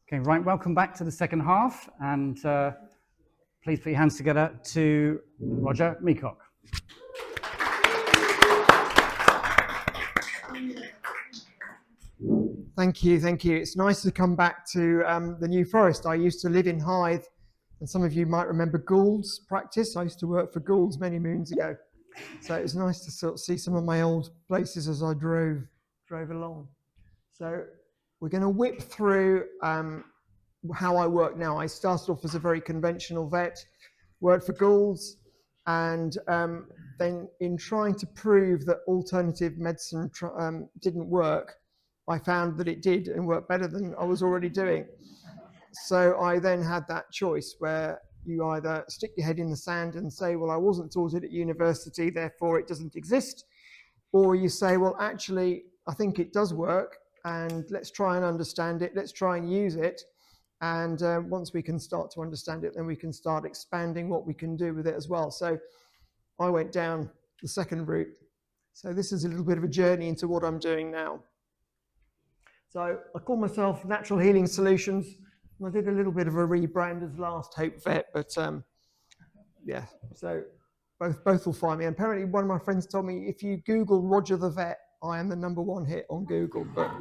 Okay, right, welcome back to the second half, and please put your hands together to Roger Meacock. Thank you, thank you. It's nice to come back to the New Forest. I used to live in Hythe, and some of you might remember Gould's practice. I used to work for Gould's many moons ago. So it was nice to sort of see some of my old places as I drove along. So we're going to whip through how I work now. I started off as a very conventional vet, worked for Gould's, and then in trying to prove that alternative medicine didn't work, I found that it did and worked better than I was already doing. So I then had that choice where you either stick your head in the sand and say, well, I wasn't taught it at university, therefore it doesn't exist. Or you say, well, actually, I think it does work, and let's try and understand it. Let's try and use it. And once we can start to understand it, then we can start expanding what we can do with it as well. So I went down the second route. So this is a little bit of a journey into what I'm doing now. So I call myself Natural Healing Solutions. I did a little bit of a rebrand as Last Hope Vet, but yeah, so both will find me. And apparently one of my friends told me, if you Google Roger the Vet, I am the #1 hit on Google. But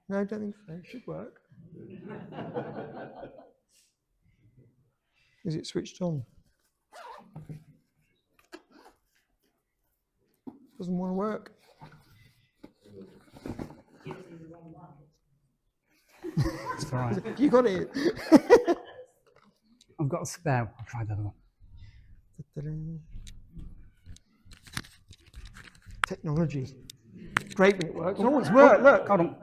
no, I don't think so. It should work. Is it switched on? Doesn't want to work. It's all right. You got it. I've got a spare. I'll try the other one. Technology. Great when it works. Oh, it's worked. Look. Hold on.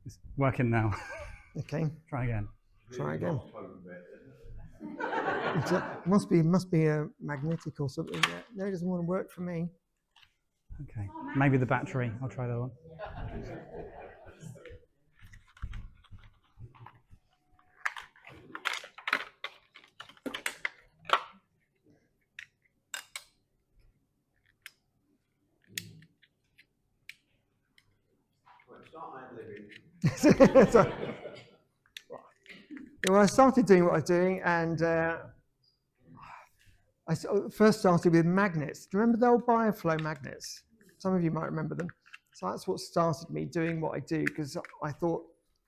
It's working now. Okay. Try again. Try again. Must be a magnetic or something. No, it doesn't want to work for me. Okay. Maybe the battery. I'll try that one. So, well, I started doing what I was doing, and I first started with magnets. Do you remember the old Bioflow magnets? Some of you might remember them. So that's what started me doing what I do, because I thought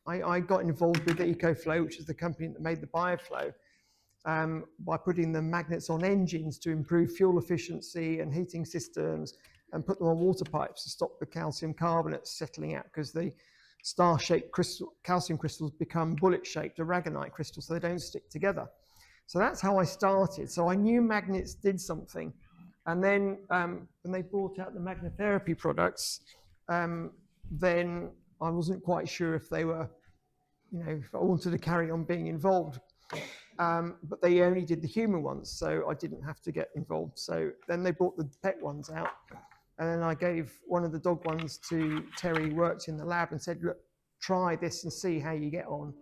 I got involved with EcoFlow, which is the company that made the Bioflow, by putting the magnets on engines to improve fuel efficiency and heating systems, and put them on water pipes to stop the calcium carbonate settling out, because the star-shaped calcium crystals become bullet-shaped aragonite crystals, so they don't stick together. So that's how I started. So I knew magnets did something. And then when they brought out the magnetherapy products, then I wasn't quite sure if they were, if I wanted to carry on being involved. But they only did the human ones, so I didn't have to get involved. So then they brought the pet ones out. And then I gave one of the dog ones to Terry, who worked in the lab, and said, look, try this and see how you get on.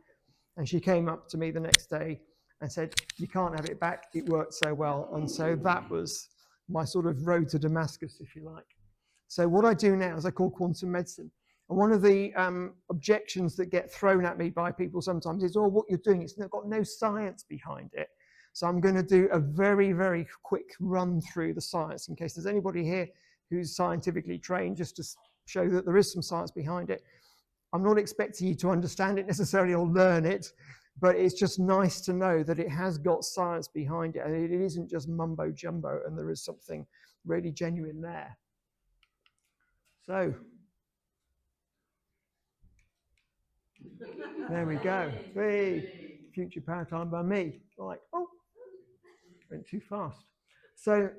And she came up to me the next day and said, you can't have it back. It worked so well. And so that was my sort of road to Damascus, if you like. So what I do now is I call quantum medicine. And one of the objections that get thrown at me by people sometimes is, oh, what you're doing, it's got no science behind it. So I'm going to do a very, very quick run through the science in case there's anybody here who's scientifically trained, just to show that there is some science behind it. I'm not expecting you to understand it necessarily or learn it, but it's just nice to know that it has got science behind it, and it isn't just mumbo jumbo, and there is something really genuine there. So, there we go. Hey, future paradigm by me. Right, oh, went too fast. So,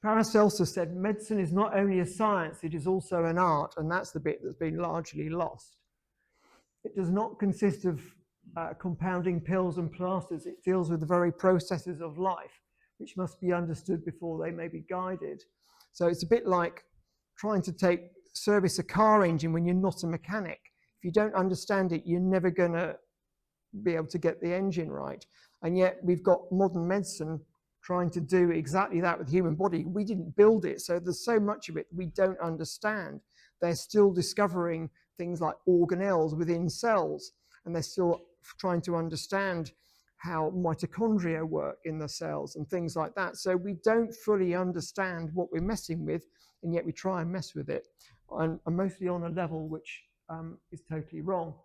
Paracelsus said medicine is not only a science, it is also an art, and that's the bit that's been largely lost. It does not consist of compounding pills and plasters. It deals with the very processes of life, which must be understood before they may be guided. So it's a bit like trying to service a car engine when you're not a mechanic. If you don't understand it, you're never going to be able to get the engine right. And yet we've got modern medicine trying to do exactly that with the human body. We didn't build it, so there's so much of it we don't understand. They're still discovering things like organelles within cells, and they're still trying to understand how mitochondria work in the cells and things like that. So we don't fully understand what we're messing with, and yet we try and mess with it, and mostly on a level which is totally wrong.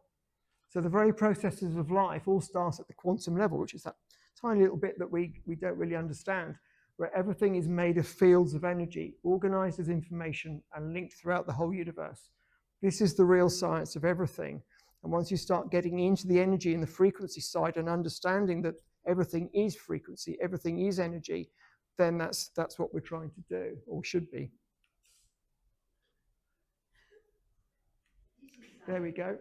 So the very processes of life all start at the quantum level, which is that tiny little bit that we don't really understand, where everything is made of fields of energy, organized as information and linked throughout the whole universe. This is the real science of everything. And once you start getting into the energy and the frequency side and understanding that everything is frequency, everything is energy, then that's what we're trying to do, or should be. There we go.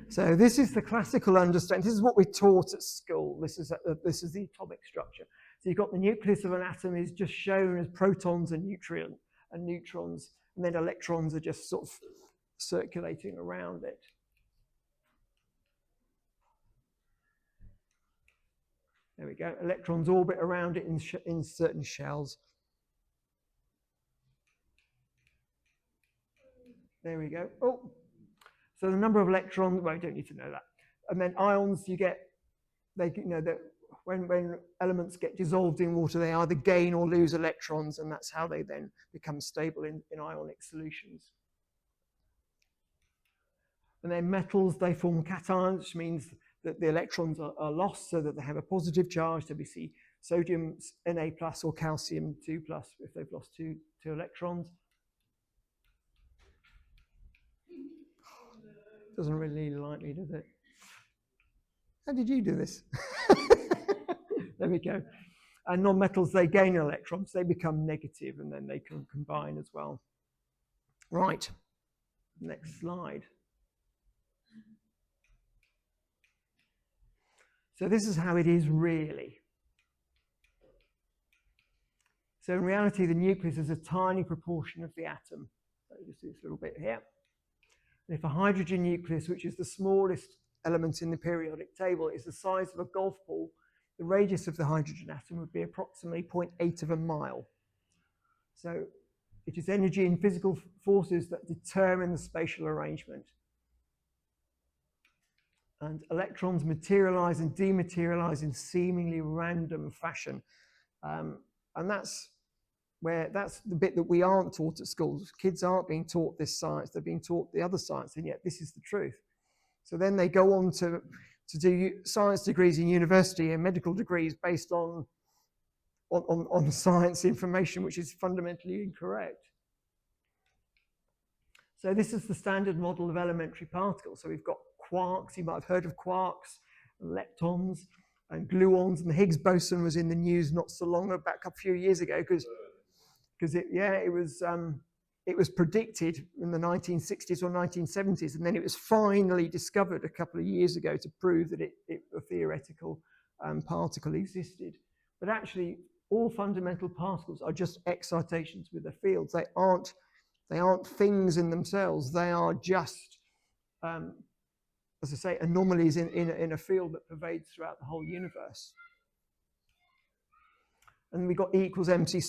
So this is the classical understanding. This is what we're taught at school. This is the atomic structure. So you've got the nucleus of an atom is just shown as protons and neutrons, and then electrons are just sort of circulating around it. There we go. Electrons orbit around it in certain shells. There we go. Oh, so the number of electrons. Well, you don't need to know that. And then ions, you get. That when elements get dissolved in water, they either gain or lose electrons, and that's how they then become stable in ionic solutions. And then metals, they form cations, which means that the electrons are lost so that they have a positive charge. So we see sodium Na plus or calcium 2 plus if they've lost two electrons. Doesn't really like me, does it? How did you do this? There we go. And non-metals, they gain electrons. They become negative, and then they can combine as well. Right. Next slide. So this is how it is really. So in reality, the nucleus is a tiny proportion of the atom. So just this little bit here. And if a hydrogen nucleus, which is the smallest element in the periodic table, is the size of a golf ball, the radius of the hydrogen atom would be approximately 0.8 of a mile. So it is energy and physical forces that determine the spatial arrangement. And electrons materialize and dematerialize in seemingly random fashion. And that's the bit that we aren't taught at schools. Kids aren't being taught this science, they're being taught the other science, and yet this is the truth. So then they go on to do science degrees in university and medical degrees based on science information, which is fundamentally incorrect. So this is the standard model of elementary particles. So we've got quarks, you might have heard of quarks, and leptons, and gluons, and the Higgs boson was in the news not so long back, a few years ago, because it was predicted in the 1960s or 1970s, and then it was finally discovered a couple of years ago to prove that a theoretical particle existed. But actually, all fundamental particles are just excitations with their fields. They aren't things in themselves. They are just, as I say, anomalies in a field that pervades throughout the whole universe. And we've got E equals mc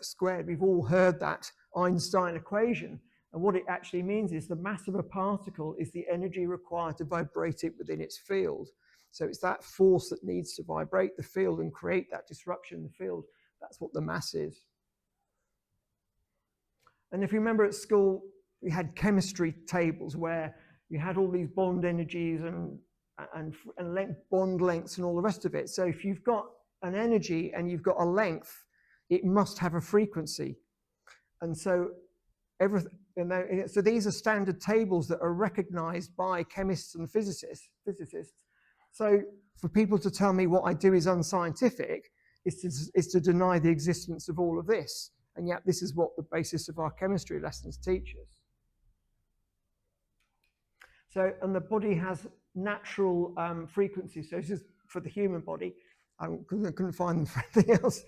squared. We've all heard that Einstein equation. And what it actually means is the mass of a particle is the energy required to vibrate it within its field. So it's that force that needs to vibrate the field and create that disruption in the field. That's what the mass is. And if you remember at school, we had chemistry tables where you had all these bond energies and bond lengths and all the rest of it. So if you've got an energy and you've got a length, it must have a frequency. And so so these are standard tables that are recognized by chemists and physicists. So for people to tell me what I do is unscientific is to deny the existence of all of this. And yet this is what the basis of our chemistry lessons teach us. So, and the body has natural frequencies. So this is for the human body. I couldn't find them for anything else.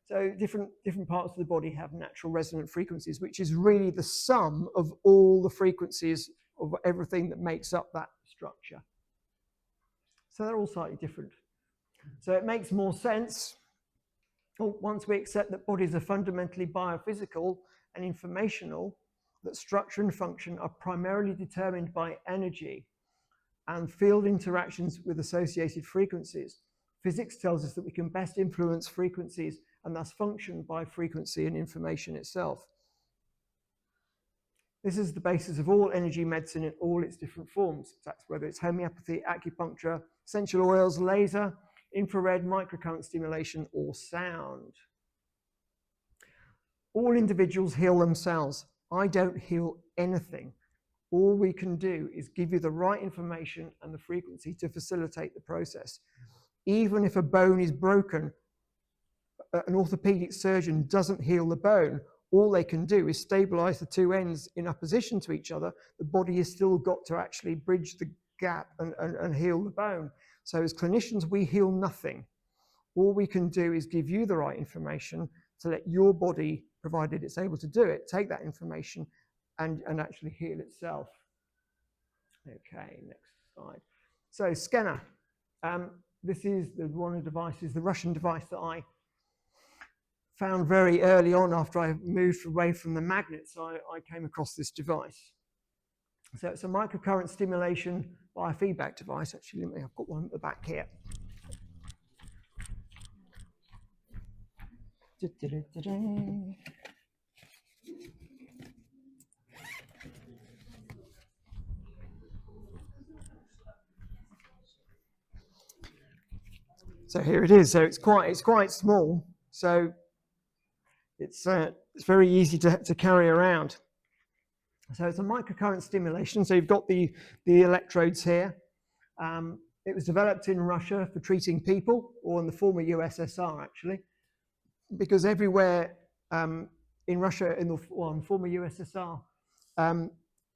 So different parts of the body have natural resonant frequencies, which is really the sum of all the frequencies of everything that makes up that structure. So they're all slightly different. So it makes more sense once we accept that bodies are fundamentally biophysical and informational, that structure and function are primarily determined by energy and field interactions with associated frequencies, physics tells us that we can best influence frequencies and thus function by frequency and information itself. This is the basis of all energy medicine in all its different forms. That's whether it's homeopathy, acupuncture, essential oils, laser, infrared, microcurrent stimulation, or sound. All individuals heal themselves. I don't heal anything. All we can do is give you the right information and the frequency to facilitate the process. Even if a bone is broken, an orthopedic surgeon doesn't heal the bone. All they can do is stabilize the two ends in opposition to each other. The body has still got to actually bridge the gap and heal the bone. So as clinicians, we heal nothing. All we can do is give you the right information to let your body, provided it's able to do it, take that information and actually heal itself. Okay, next slide. So Scenar. This is one of the devices, the Russian device that I found very early on after I moved away from the magnets. I came across this device. So it's a microcurrent stimulation biofeedback device. Actually, I've got one at the back here. So here it is. So it's quite small. So it's very easy to carry around. So it's a microcurrent stimulation. So you've got the electrodes here. It was developed in Russia for treating people, or in the former USSR actually, because everywhere in Russia, in the former USSR,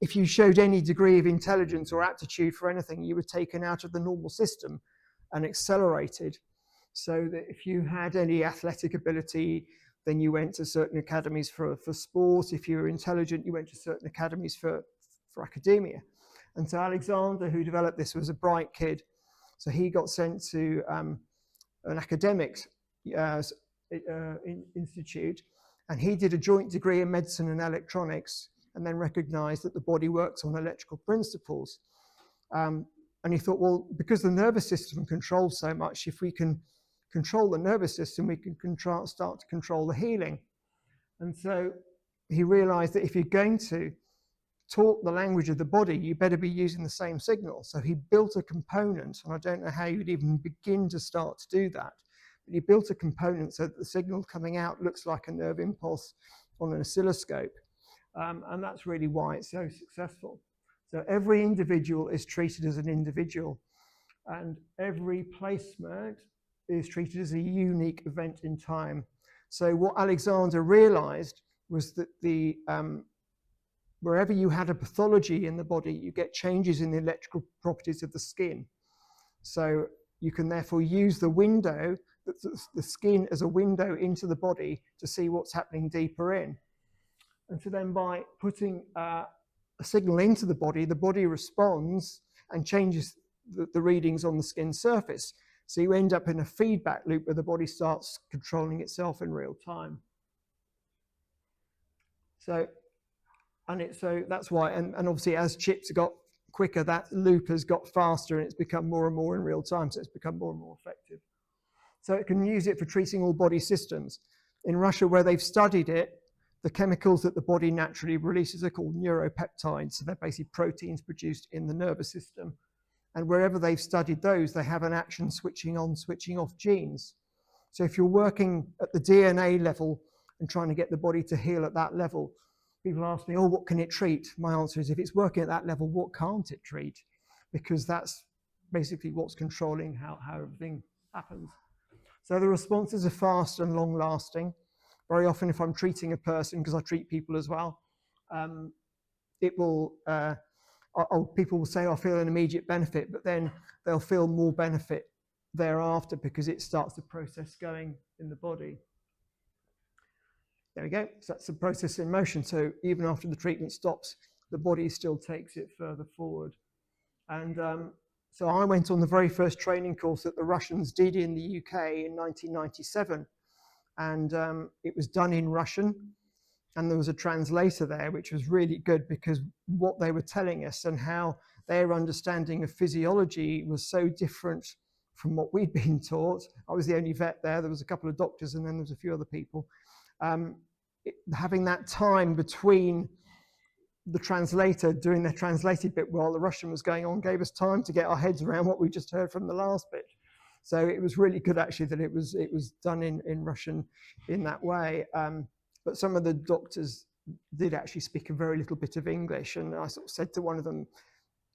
if you showed any degree of intelligence or aptitude for anything, you were taken out of the normal system and accelerated. So that if you had any athletic ability, then you went to certain academies for sport. If you were intelligent, you went to certain academies for academia. And so Alexander, who developed this, was a bright kid. So he got sent to an academics institute, and he did a joint degree in medicine and electronics, and then recognized that the body works on electrical principles. And he thought, well, because the nervous system controls so much, if we can control the nervous system, we can start to control the healing. And so he realized that if you're going to talk the language of the body, you better be using the same signal. So he built a component, and I don't know how you'd even begin to start to do that, but he built a component so that the signal coming out looks like a nerve impulse on an oscilloscope. And that's really why it's so successful. So every individual is treated as an individual, and every placement is treated as a unique event in time. So what Alexander realized was that wherever you had a pathology in the body, you get changes in the electrical properties of the skin. So you can therefore use the window, the skin as a window into the body to see what's happening deeper in. And so then by putting a signal into the body responds and changes the readings on the skin surface. So you end up in a feedback loop where the body starts controlling itself in real time. So that's why, and obviously as chips got quicker, that loop has got faster and it's become more and more in real time. So it's become more and more effective. So it can use it for treating all body systems. In Russia, where they've studied it, the chemicals that the body naturally releases are called neuropeptides. So they're basically proteins produced in the nervous system. And wherever they've studied those, they have an action switching on, switching off genes. So if you're working at the DNA level and trying to get the body to heal at that level, people ask me, oh, what can it treat? My answer is, if it's working at that level, what can't it treat? Because that's basically what's controlling how everything happens. So the responses are fast and long lasting. Very often if I'm treating a person, because I treat people as well, people will say, I feel an immediate benefit, but then they'll feel more benefit thereafter because it starts the process going in the body. There we go. So that's the process in motion. So even after the treatment stops, the body still takes it further forward. And so I went on the very first training course that the Russians did in the UK in 1997. and it was done in Russian, and there was a translator there, which was really good because what they were telling us and how their understanding of physiology was so different from what we'd been taught. I was the only vet there. There was a couple of doctors, and then there was a few other people. Having that time between the translator doing their translated bit while the Russian was going on gave us time to get our heads around what we just heard from the last bit. So it was really good actually that it was done in Russian in that way. But some of the doctors did actually speak a very little bit of English, and I sort of said to one of them,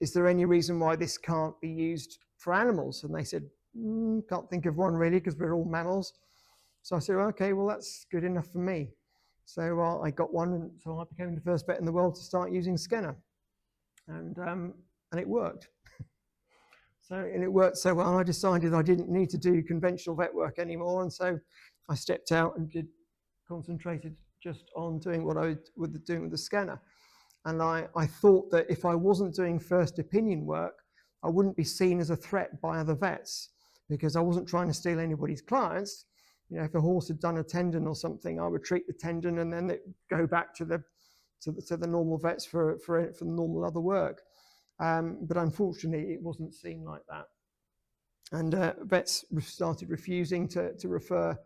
"Is there any reason why this can't be used for animals?" And they said, "Can't think of one really, because we're all mammals." So I said, "Okay, well that's good enough for me." So I got one, and so I became the first vet in the world to start using Scenar, and it worked. And it worked so well, I decided I didn't need to do conventional vet work anymore, and so I stepped out and concentrated just on doing what I was doing with the Scenar. And I thought that if I wasn't doing first opinion work, I wouldn't be seen as a threat by other vets, because I wasn't trying to steal anybody's clients. You know, if a horse had done a tendon or something, I would treat the tendon and then go back to the normal vets for the normal other work. But unfortunately, it wasn't seen like that. And vets started refusing to refer.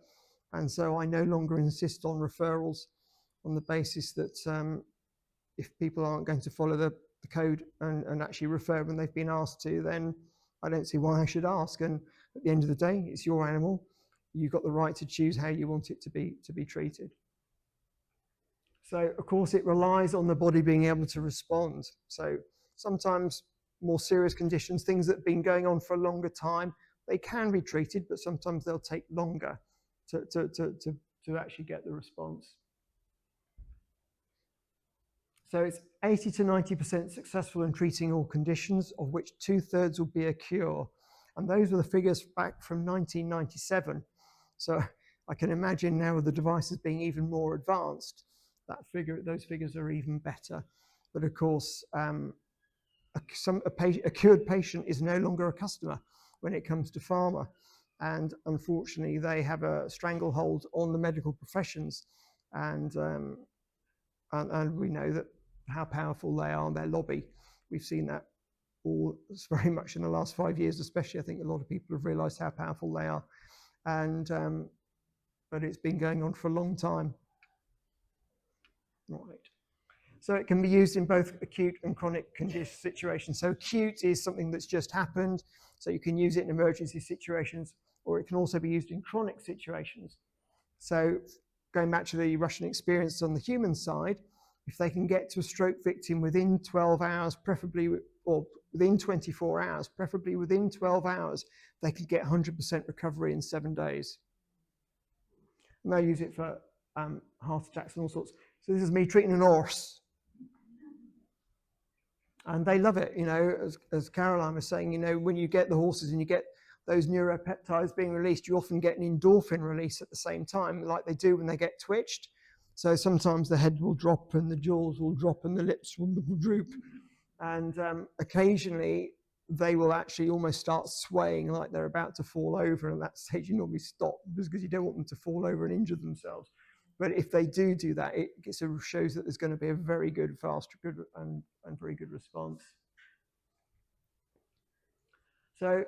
And so I no longer insist on referrals on the basis that if people aren't going to follow the code and actually refer when they've been asked to, then I don't see why I should ask. And at the end of the day, it's your animal. You've got the right to choose how you want it to be treated. So, of course, it relies on the body being able to respond. So sometimes more serious conditions, things that have been going on for a longer time, they can be treated, but sometimes they'll take longer to actually get the response. So it's 80 to 90% successful in treating all conditions, of which 2/3 will be a cure. And those were the figures back from 1997. So I can imagine now with the devices being even more advanced, those figures are even better. But of course, a cured patient is no longer a customer when it comes to pharma. And unfortunately, they have a stranglehold on the medical professions. And we know that how powerful they are in their lobby. We've seen that all very much in the last 5 years, especially. I think a lot of people have realized how powerful they are. And but it's been going on for a long time. Right. So it can be used in both acute and chronic condition situations. So acute is something that's just happened, so you can use it in emergency situations, or it can also be used in chronic situations. So going back to the Russian experience on the human side, if they can get to a stroke victim within 12 hours, preferably, or within 24 hours, preferably within 12 hours, they could get 100% recovery in 7 days. And they use it for heart attacks and all sorts. So this is me treating an horse. And they love it, you know, as Caroline was saying, you know, when you get the horses and you get those neuropeptides being released, you often get an endorphin release at the same time, like they do when they get twitched. So sometimes the head will drop and the jaws will drop and the lips will droop. And occasionally they will actually almost start swaying like they're about to fall over. And at that stage you normally stop because you don't want them to fall over and injure themselves. But if they do that, it sort of shows that there's going to be a very good, fast, good and very good response. So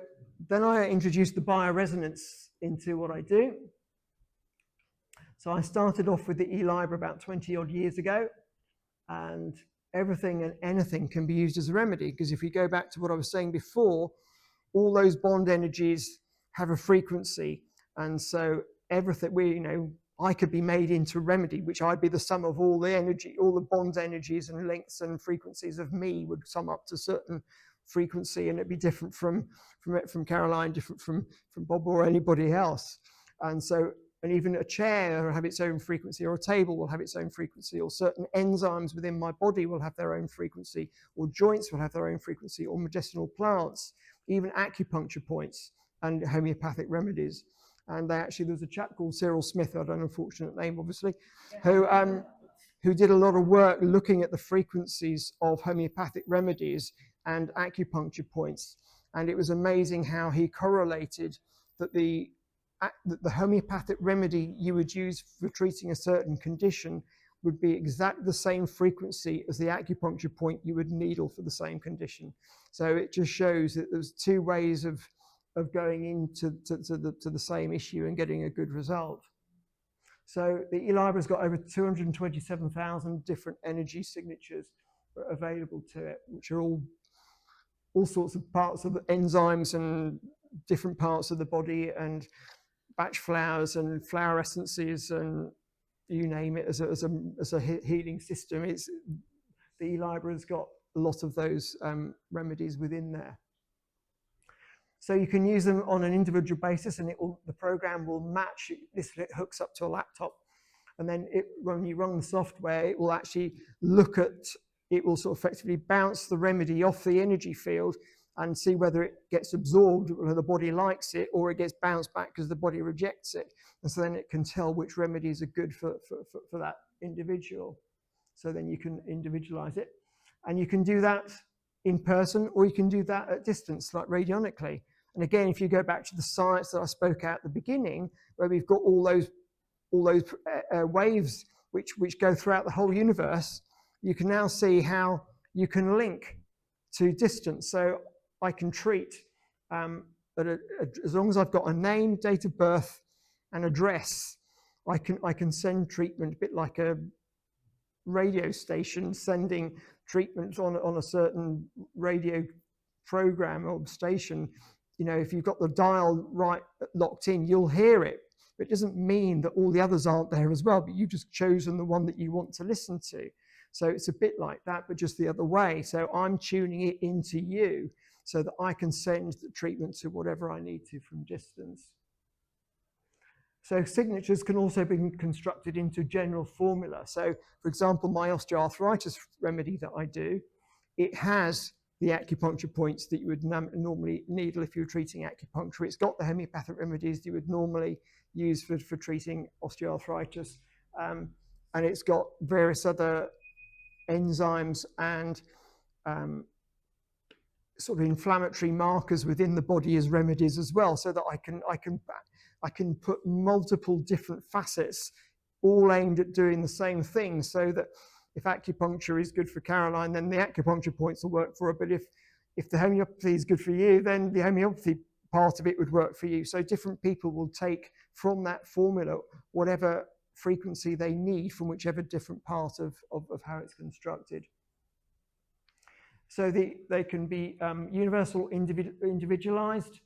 then I introduced the bioresonance into what I do. So I started off with the E-Libre about 20 odd years ago, and everything and anything can be used as a remedy, because if we go back to what I was saying before, all those bond energies have a frequency, and so everything I could be made into remedy, which I'd be the sum of all the energy, all the bond energies and lengths and frequencies of me would sum up to a certain frequency, and it'd be different from Caroline, different from Bob or anybody else. And even a chair will have its own frequency, or a table will have its own frequency, or certain enzymes within my body will have their own frequency, or joints will have their own frequency, or medicinal plants, even acupuncture points and homeopathic remedies. And there's a chap called Cyril Smith, I don't know, unfortunate name obviously, who did a lot of work looking at the frequencies of homeopathic remedies and acupuncture points. And it was amazing how he correlated that the the homeopathic remedy you would use for treating a certain condition would be exactly the same frequency as the acupuncture point you would needle for the same condition. So it just shows that there's two ways of going into the same issue and getting a good result. So the e-library's got over 227,000 different energy signatures available to it, which are all sorts of parts of the enzymes and different parts of the body and batch flowers and flower essences and you name it as a healing system. The e-library's got a lot of those remedies within there. So you can use them on an individual basis, and the program will match. This hooks up to a laptop, and then when you run the software, it will actually it will sort of effectively bounce the remedy off the energy field and see whether it gets absorbed, whether the body likes it, or it gets bounced back because the body rejects it. And so then it can tell which remedies are good for that individual. So then you can individualize it. And you can do that in person, or you can do that at distance, like radionically. And again, if you go back to the science that I spoke at the beginning, where we've got all those waves which go throughout the whole universe, you can now see how you can link to distance. So I can treat, as long as I've got a name, date of birth, and address, I can send treatment, a bit like a radio station sending treatment on a certain radio program or station. You know, if you've got the dial right locked in, you'll hear it. But it doesn't mean that all the others aren't there as well, but you've just chosen the one that you want to listen to. So it's a bit like that, but just the other way. So I'm tuning it into you so that I can send the treatment to whatever I need to from distance. So signatures can also be constructed into general formula. So for example, my osteoarthritis remedy that I do, it has the acupuncture points that you would normally needle if you were treating acupuncture. It's got the homeopathic remedies you would normally use for treating osteoarthritis. And it's got various other enzymes and sort of inflammatory markers within the body as remedies as well, so that I can put multiple different facets all aimed at doing the same thing, so that if acupuncture is good for Caroline, then the acupuncture points will work for her. But if the homeopathy is good for you, then the homeopathy part of it would work for you. So different people will take from that formula whatever frequency they need from whichever different part of how it's constructed. So they can be universal, individualized.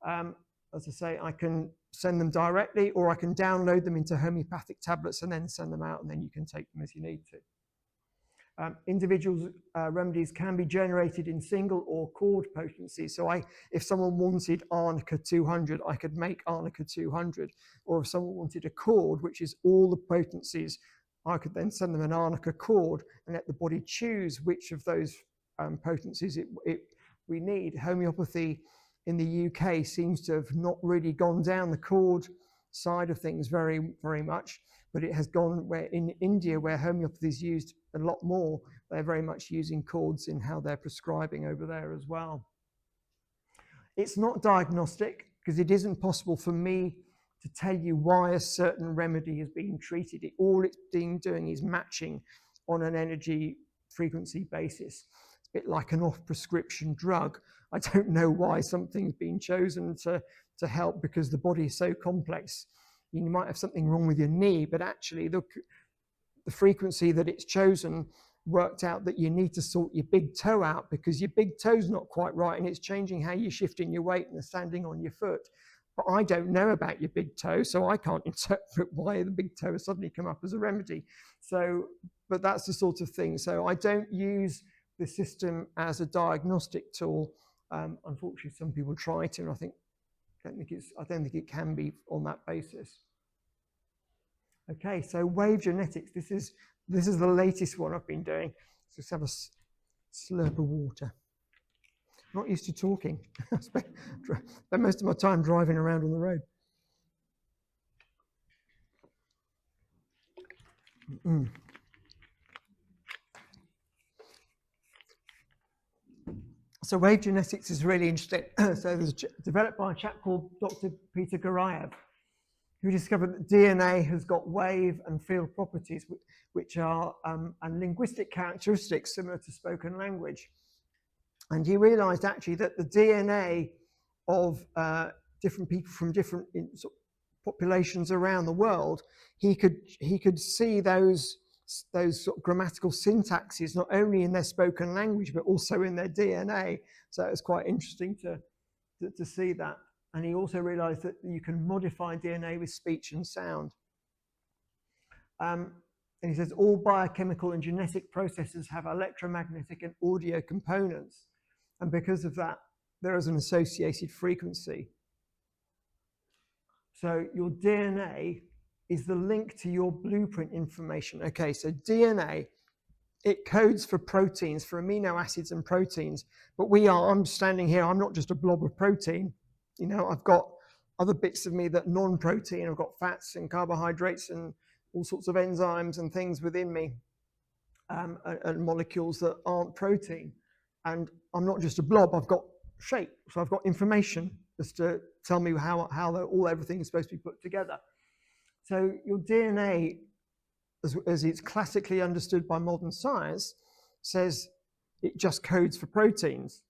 As I say, I can send them directly, or I can download them into homeopathic tablets and then send them out, and then you can take them as you need to. Individual remedies can be generated in single or chord potency. So if someone wanted Arnica 200, I could make Arnica 200. Or if someone wanted a chord, which is all the potencies, I could then send them an Arnica chord and let the body choose which of those potencies we need. Homeopathy in the UK seems to have not really gone down the chord side of things very, very much, but it has gone where in India, where homeopathy is used a lot more, they're very much using chords in how they're prescribing over there as well. It's not diagnostic, because it isn't possible for me to tell you why a certain remedy is being treated. All it's doing is matching on an energy frequency basis. It's a bit like an off-prescription drug. I don't know why something's been chosen to help, because the body is so complex. You might have something wrong with your knee, but actually the frequency that it's chosen worked out that you need to sort your big toe out, because your big toe's not quite right, and it's changing how you're shifting your weight and standing on your foot. But I don't know about your big toe, so I can't interpret why the big toe has suddenly come up as a remedy. So, but that's the sort of thing. So I don't use the system as a diagnostic tool. Unfortunately, some people try to, and I don't think it can be on that basis. Okay, so wave genetics. This is the latest one I've been doing. Let's have a slurp of water. Not used to talking. I spend most of my time driving around on the road. So wave genetics is really interesting. So it was developed by a chap called Dr. Peter Garayev. who discovered that DNA has got wave and field properties, which are and linguistic characteristics similar to spoken language. And he realized actually that the DNA of different people from different sort of populations around the world, he could see those sort of grammatical syntaxes not only in their spoken language but also in their DNA. So it was quite interesting to see that. And he also realized that you can modify DNA with speech and sound. And he says all biochemical and genetic processes have electromagnetic and audio components. And because of that, there is an associated frequency. So your DNA is the link to your blueprint information. Okay, so DNA, it codes for proteins, for amino acids and proteins. But I'm standing here, I'm not just a blob of protein. You know, I've got other bits of me that non-protein. I've got fats and carbohydrates and all sorts of enzymes and things within me, and molecules that aren't protein. And I'm not just a blob, I've got shape. So I've got information just to tell me how everything is supposed to be put together. So your DNA, as it's classically understood by modern science, says it just codes for proteins.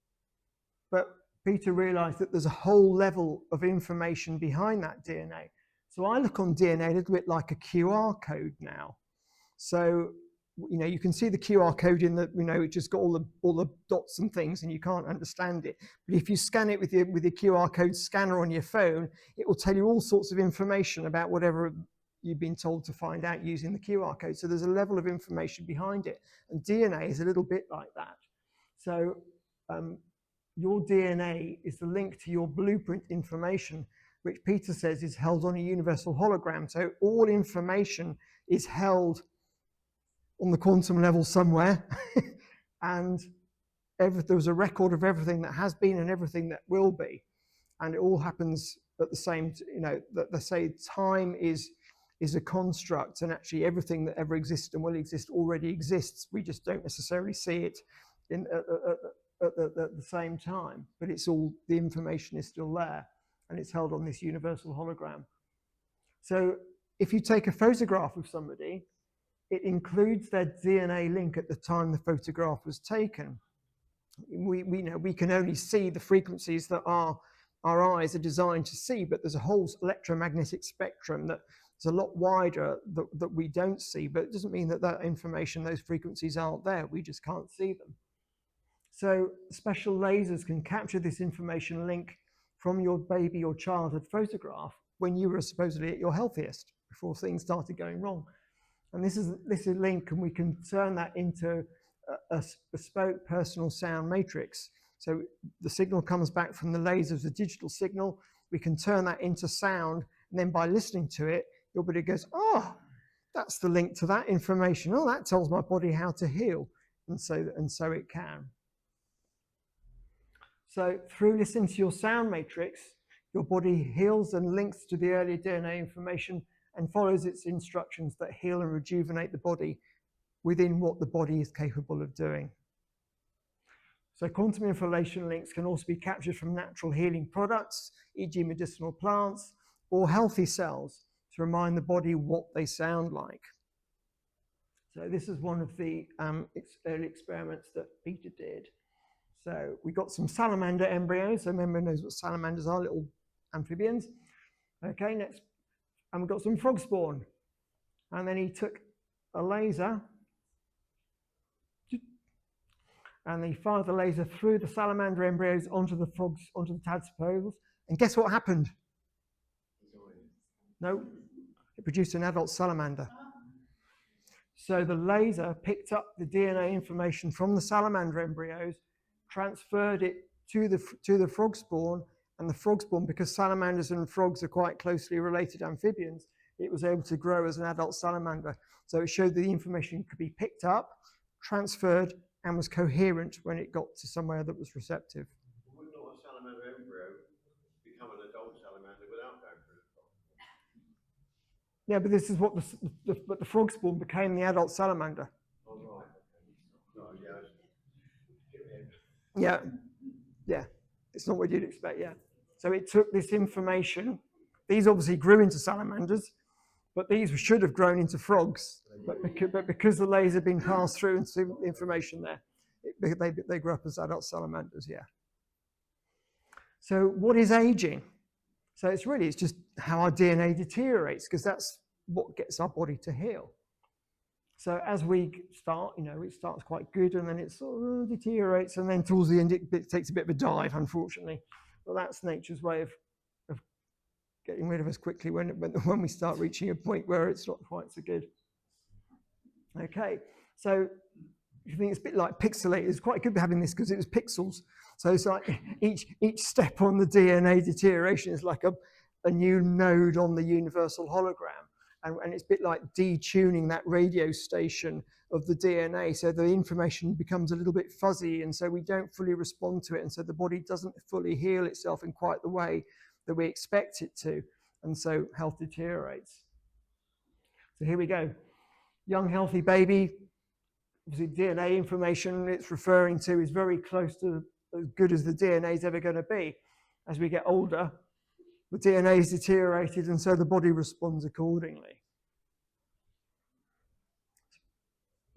But Peter realized that there's a whole level of information behind that DNA. So I look on DNA a little bit like a QR code now. So, you know, you can see the QR code in the, you know, it just got all the dots and things and you can't understand it. But if you scan it with your QR code scanner on your phone, it will tell you all sorts of information about whatever you've been told to find out using the QR code. So there's a level of information behind it. And DNA is a little bit like that. So your DNA is the link to your blueprint information, which Peter says is held on a universal hologram. So all information is held on the quantum level somewhere, and there's a record of everything that has been and everything that will be, and it all happens at the same. You know, that they say time is a construct, and actually everything that ever exists and will exist already exists. We just don't necessarily see it at the same time, but it's all, the information is still there, and it's held on this universal hologram. So if you take a photograph of somebody, it includes their DNA link at the time the photograph was taken. We know we can only see the frequencies that our eyes are designed to see, but there's a whole electromagnetic spectrum that is a lot wider that we don't see, but it doesn't mean that information, those frequencies aren't there. We just can't see them. So special lasers can capture this information link from your baby or childhood photograph when you were supposedly at your healthiest, before things started going wrong. And this is a link, and we can turn that into a bespoke personal sound matrix. So the signal comes back from the laser as a digital signal. We can turn that into sound, and then by listening to it, your body goes, oh, that's the link to that information. Oh, that tells my body how to heal. And so it can. So through listening to your sound matrix, your body heals and links to the earlier DNA information and follows its instructions that heal and rejuvenate the body within what the body is capable of doing. So quantum information links can also be captured from natural healing products, e.g. medicinal plants, or healthy cells to remind the body what they sound like. So this is one of the early experiments that Peter did. So we got some salamander embryos. So remember, knows what salamanders are, little amphibians. Okay, next. And we got some frog spawn. And then he took a laser and he fired the laser through the salamander embryos onto the frogs, onto the tadpoles. And guess what happened? No, it produced an adult salamander. So the laser picked up the DNA information from the salamander embryos, transferred it to the frog spawn, and the frog spawn, because salamanders and frogs are quite closely related amphibians, it was able to grow as an adult salamander. So it showed that the information could be picked up, transferred, and was coherent when it got to somewhere that was receptive. Would not a salamander embryo become an adult salamander without going through the frog? Yeah, but this is what the frog spawn became the adult salamander. Oh, right. No, yeah. Yeah, it's not what you'd expect, yeah. So it took this information these obviously grew into salamanders, but these should have grown into frogs. But because the laser had been passed through and some information there, they grew up as adult salamanders, yeah. So what is aging? So it's just how our DNA deteriorates, because that's what gets our body to heal. So as we start, it starts quite good, and then it sort of deteriorates, and then towards the end it takes a bit of a dive, unfortunately. But that's nature's way of getting rid of us quickly when we start reaching a point where it's not quite so good. Okay, so you think it's a bit like pixelated. It's quite good having this because it was pixels. So it's like each step on the DNA deterioration is like a new node on the universal hologram. And it's a bit like detuning that radio station of the DNA. So the information becomes a little bit fuzzy, and so we don't fully respond to it. And so the body doesn't fully heal itself in quite the way that we expect it to. And so health deteriorates. So here we go. Young, healthy baby. Obviously, DNA information it's referring to is very close to as good as the DNA is ever going to be. As we get older, the DNA is deteriorated, and so the body responds accordingly.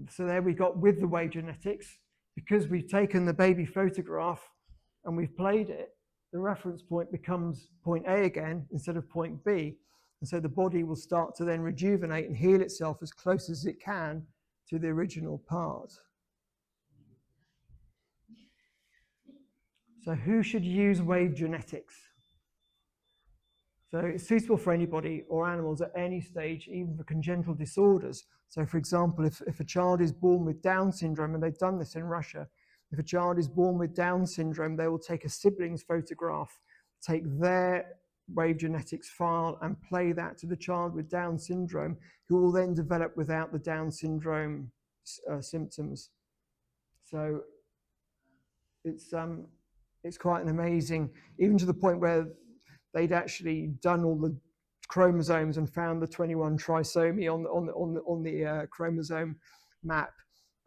So there we got with the wave genetics, because we've taken the baby photograph and we've played it, the reference point becomes point A again instead of point B. And so the body will start to then rejuvenate and heal itself as close as it can to the original part. So who should use wave genetics? So it's suitable for anybody or animals at any stage, even for congenital disorders. So for example, if a child is born with Down syndrome, and they've done this in Russia, if a child is born with Down syndrome, they will take a sibling's photograph, take their wave genetics file and play that to the child with Down syndrome, who will then develop without the Down syndrome symptoms. So it's quite an amazing, even to the point where they'd actually done all the chromosomes and found the 21 trisomy on the chromosome map,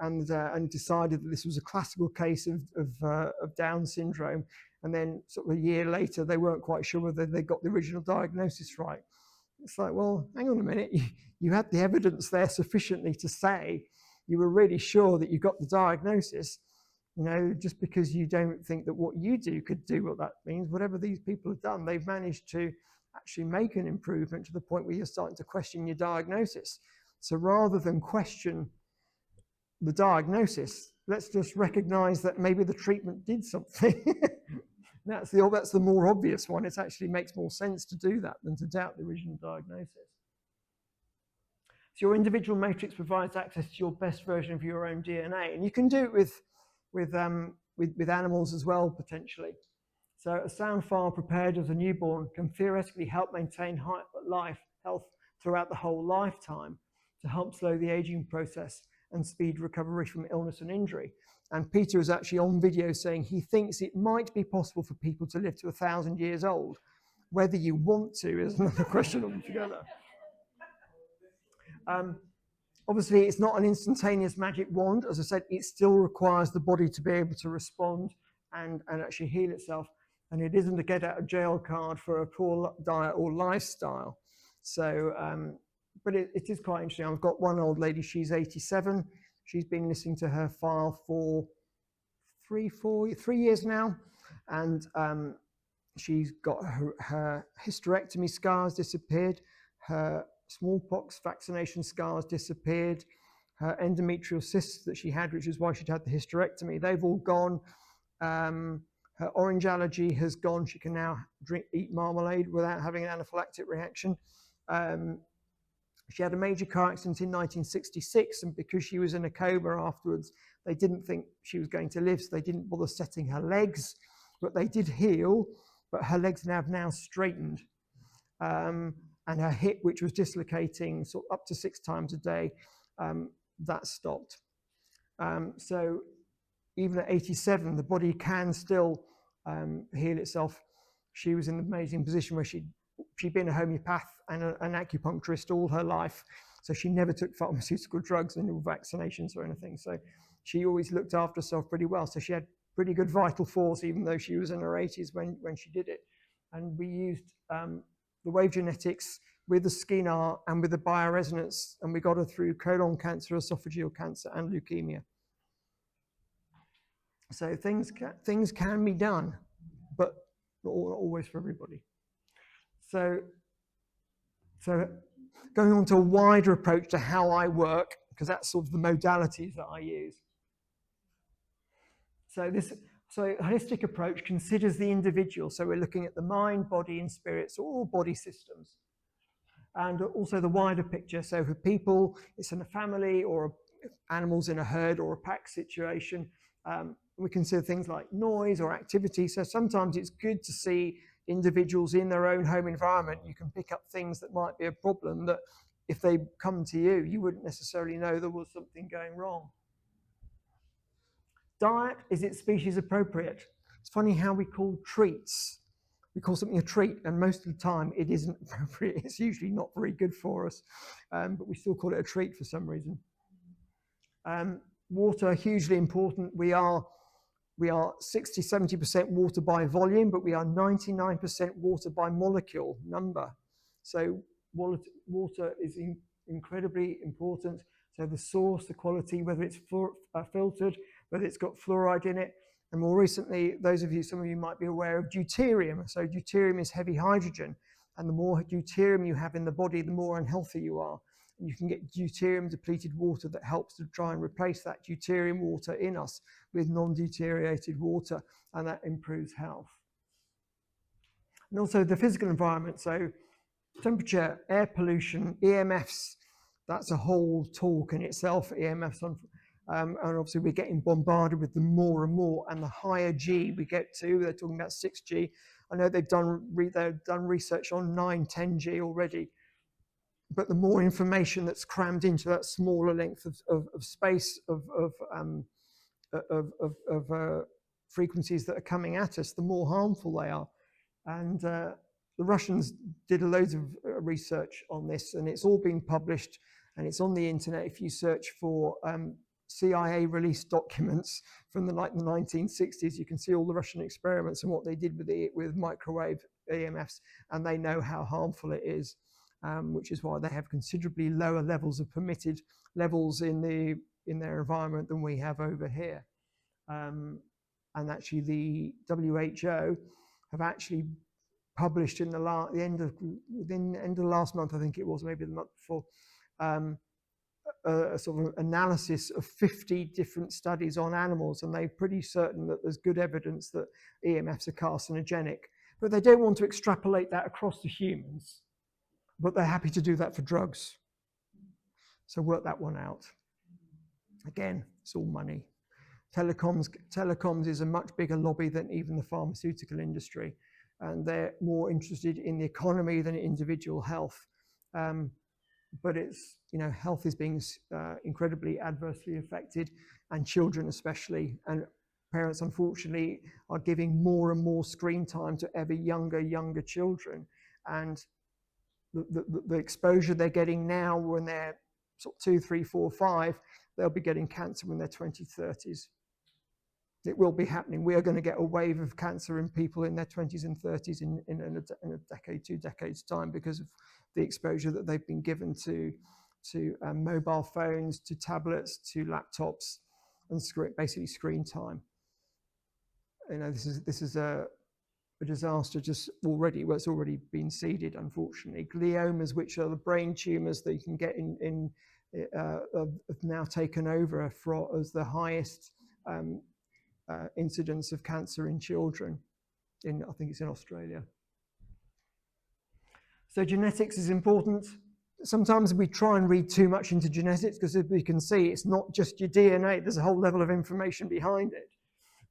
and decided that this was a classical case of Down syndrome. And then sort of a year later, they weren't quite sure whether they got the original diagnosis right. It's like, well, hang on a minute. You had the evidence there sufficiently to say you were really sure that you got the diagnosis. Just because you don't think that what you do could do what that means, whatever these people have done, they've managed to actually make an improvement to the point where you're starting to question your diagnosis. So rather than question the diagnosis, let's just recognize that maybe the treatment did something. That's the more obvious one. It actually makes more sense to do that than to doubt the original diagnosis. So your individual matrix provides access to your best version of your own DNA, and you can do it with animals as well, potentially. So a sound file prepared as a newborn can theoretically help maintain health throughout the whole lifetime, to help slow the aging process and speed recovery from illness and injury. And Peter is actually on video saying he thinks it might be possible for people to live to 1,000 years old. Whether you want to is another question altogether. Obviously, it's not an instantaneous magic wand. As I said, it still requires the body to be able to respond and actually heal itself. And it isn't a get out of jail card for a poor diet or lifestyle. So, but it is quite interesting. I've got one old lady, she's 87. She's been listening to her file for 3 years now. And she's got her hysterectomy scars disappeared. Her smallpox vaccination scars disappeared. Her endometrial cysts that she had, which is why she'd had the hysterectomy, they've all gone. Her orange allergy has gone. She can now eat marmalade without having an anaphylactic reaction. She had a major car accident in 1966, and because she was in a coma afterwards, they didn't think she was going to live, so they didn't bother setting her legs, but they did heal, but her legs have now straightened. And her hip, which was dislocating sort of up to 6 times a day, that stopped. So even at 87, the body can still heal itself. She was in an amazing position where she'd been a homeopath and an acupuncturist all her life. So she never took pharmaceutical drugs and vaccinations or anything. So she always looked after herself pretty well. So she had pretty good vital force, even though she was in her 80s when she did it. And we used the wave genetics with the Scenar and with the bioresonance, and we got her through colon cancer, esophageal cancer, and leukemia. So things can be done, but not always for everybody. So going on to a wider approach to how I work, because that's sort of the modalities that I use. So a holistic approach considers the individual. So we're looking at the mind, body, and spirit, so all body systems. And also the wider picture. So for people, it's in a family or animals in a herd or a pack situation. We consider things like noise or activity. So sometimes it's good to see individuals in their own home environment. You can pick up things that might be a problem that if they come to you, you wouldn't necessarily know there was something going wrong. Diet, is it species appropriate? It's funny how we call treats. We call something a treat, and most of the time it isn't appropriate. It's usually not very good for us, but we still call it a treat for some reason. Water, hugely important. We are 60–70% water by volume, but we are 99% water by molecule number. So water is incredibly important. So the source, the quality, whether it's filtered, whether it's got fluoride in it. And more recently, some of you might be aware of deuterium. So deuterium is heavy hydrogen. And the more deuterium you have in the body, the more unhealthy you are. And you can get deuterium-depleted water that helps to try and replace that deuterium water in us with non-deuterated water, and that improves health. And also the physical environment. So temperature, air pollution, EMFs, that's a whole talk in itself, EMFs. And obviously we're getting bombarded with them more and more, and the higher G we get to, they're talking about 6G. I know they've done research on 9–10G already, but the more information that's crammed into that smaller length of space of frequencies that are coming at us, the more harmful they are. And the Russians did loads of research on this, and it's all been published, and it's on the internet. If you search for CIA released documents from the 1960s, you can see all the Russian experiments and what they did with microwave EMFs, and they know how harmful it is, which is why they have considerably lower levels of permitted levels in their environment than we have over here. And actually the WHO have actually published in the end of the last month, I think it was, maybe the month before, a sort of analysis of 50 different studies on animals, and they're pretty certain that there's good evidence that EMFs are carcinogenic. But they don't want to extrapolate that across to humans, but they're happy to do that for drugs. So work that one out. Again, it's all money. Telecoms is a much bigger lobby than even the pharmaceutical industry, and they're more interested in the economy than individual health. But it's, health is being incredibly adversely affected, and children especially. And parents, unfortunately, are giving more and more screen time to ever younger children. And the exposure they're getting now when they're sort of 2, 3, 4, 5, they'll be getting cancer when they're 20s, 30s. It will be happening. We are going to get a wave of cancer in people in their 20s and 30s in a decade, 2 decades time, because of the exposure that they've been given to mobile phones, to tablets, to laptops, and basically screen time. This is a disaster just already. Well, it's already been seeded, unfortunately. Gliomas, which are the brain tumors that you can get have now taken over as the highest incidence of cancer in children. I think it's in Australia. So genetics is important. Sometimes we try and read too much into genetics, because as we can see, it's not just your DNA. There's a whole level of information behind it.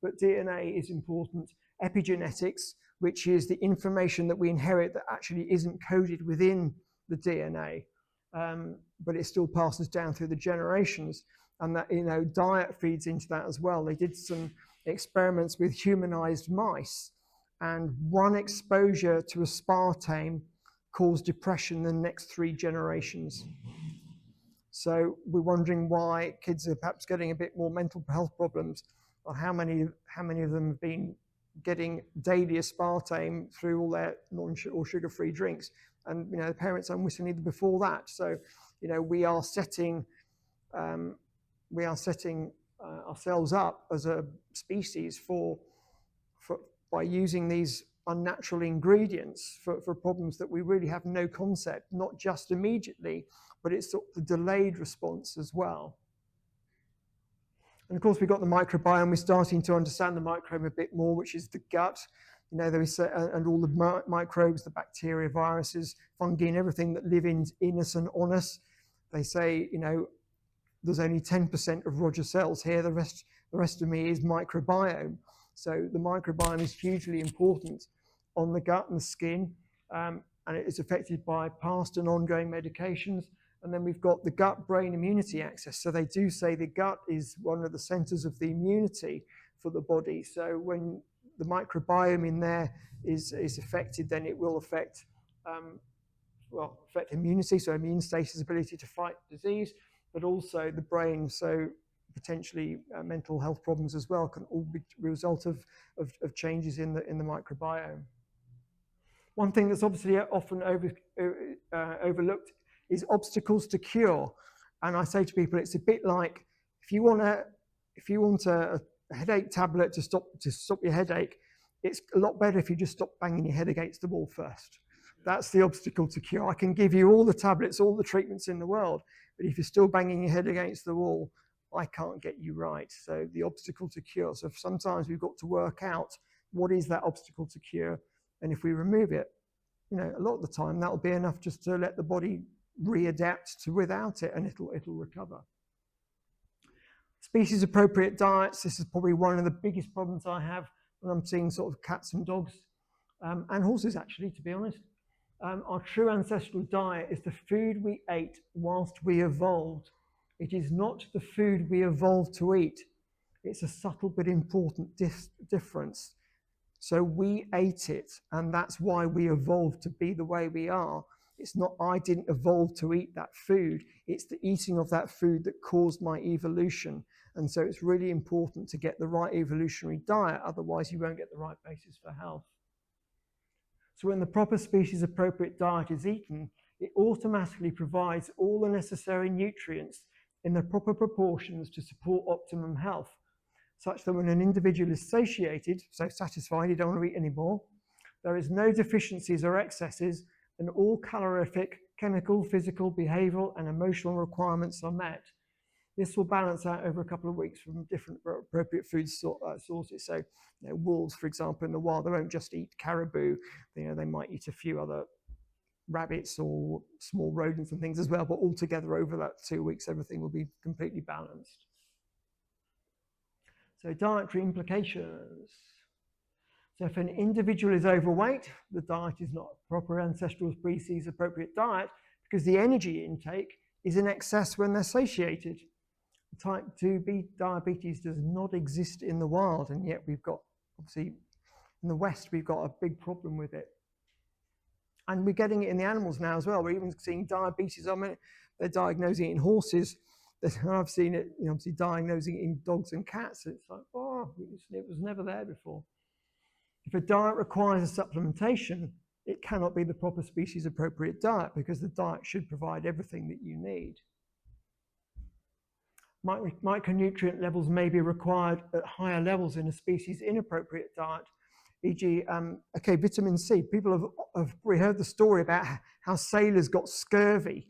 But DNA is important. Epigenetics, which is the information that we inherit that actually isn't coded within the DNA, but it still passes down through the generations. And that, diet feeds into that as well. They did some experiments with humanized mice, and one exposure to aspartame caused depression in the next 3 generations. So we're wondering why kids are perhaps getting a bit more mental health problems, or how many of them have been getting daily aspartame through all their or sugar-free drinks. And, the parents unwittingly before that. So, we are setting ourselves up as a species by using these unnatural ingredients for problems that we really have no concept, not just immediately, but it's sort of the delayed response as well. And of course, we've got the microbiome. We're starting to understand the microbiome a bit more, which is the gut, and all the microbes, the bacteria, viruses, fungi, and everything that live in us and on us. They say, there's only 10% of Roger cells here. The rest of me is microbiome. So the microbiome is hugely important on the gut and the skin, and it is affected by past and ongoing medications. And then we've got the gut-brain immunity axis. So they do say the gut is one of the centers of the immunity for the body. So when the microbiome in there is affected, then it will affect immunity, so immune status, ability to fight disease, but also the brain. So potentially mental health problems as well can all be a result of changes in the microbiome. One thing that's obviously often overlooked is obstacles to cure. And I say to people, it's a bit like if you want a headache tablet to stop your headache, it's a lot better if you just stop banging your head against the wall first. That's the obstacle to cure. I can give you all the tablets, all the treatments in the world, but if you're still banging your head against the wall, I can't get you right. So the obstacle to cure. So sometimes we've got to work out what is that obstacle to cure, and if we remove it, a lot of the time that'll be enough just to let the body readapt to without it, and it'll recover. Species appropriate diets. This is probably one of the biggest problems I have when I'm seeing sort of cats and dogs and horses, actually, to be honest. Our true ancestral diet is the food we ate whilst we evolved. It is not the food we evolved to eat. It's a subtle but important difference. So we ate it, and that's why we evolved to be the way we are. It's not I didn't evolve to eat that food. It's the eating of that food that caused my evolution. And so it's really important to get the right evolutionary diet, otherwise you won't get the right basis for health. So when the proper species appropriate diet is eaten, it automatically provides all the necessary nutrients in the proper proportions to support optimum health, such that when an individual is satiated, so satisfied, you don't want to eat anymore, there is no deficiencies or excesses, and all calorific, chemical, physical, behavioral, and emotional requirements are met. This will balance out over a couple of weeks from different appropriate food sources. So, wolves, for example, in the wild, they won't just eat caribou. They might eat a few other rabbits or small rodents and things as well, but altogether over that 2 weeks, everything will be completely balanced. So dietary implications. So if an individual is overweight, the diet is not a proper ancestral species appropriate diet because the energy intake is in excess when they're satiated. Type 2B diabetes does not exist in the wild, and yet we've got, obviously, in the West, we've got a big problem with it. And we're getting it in the animals now as well. We're even seeing diabetes. I mean, they're diagnosing it in horses. I've seen it, obviously, diagnosing it in dogs and cats. It's like, oh, it was never there before. If a diet requires a supplementation, it cannot be the proper species appropriate diet because the diet should provide everything that you need. Micronutrient levels may be required at higher levels in a species inappropriate diet, e.g., vitamin C. People have heard the story about how sailors got scurvy,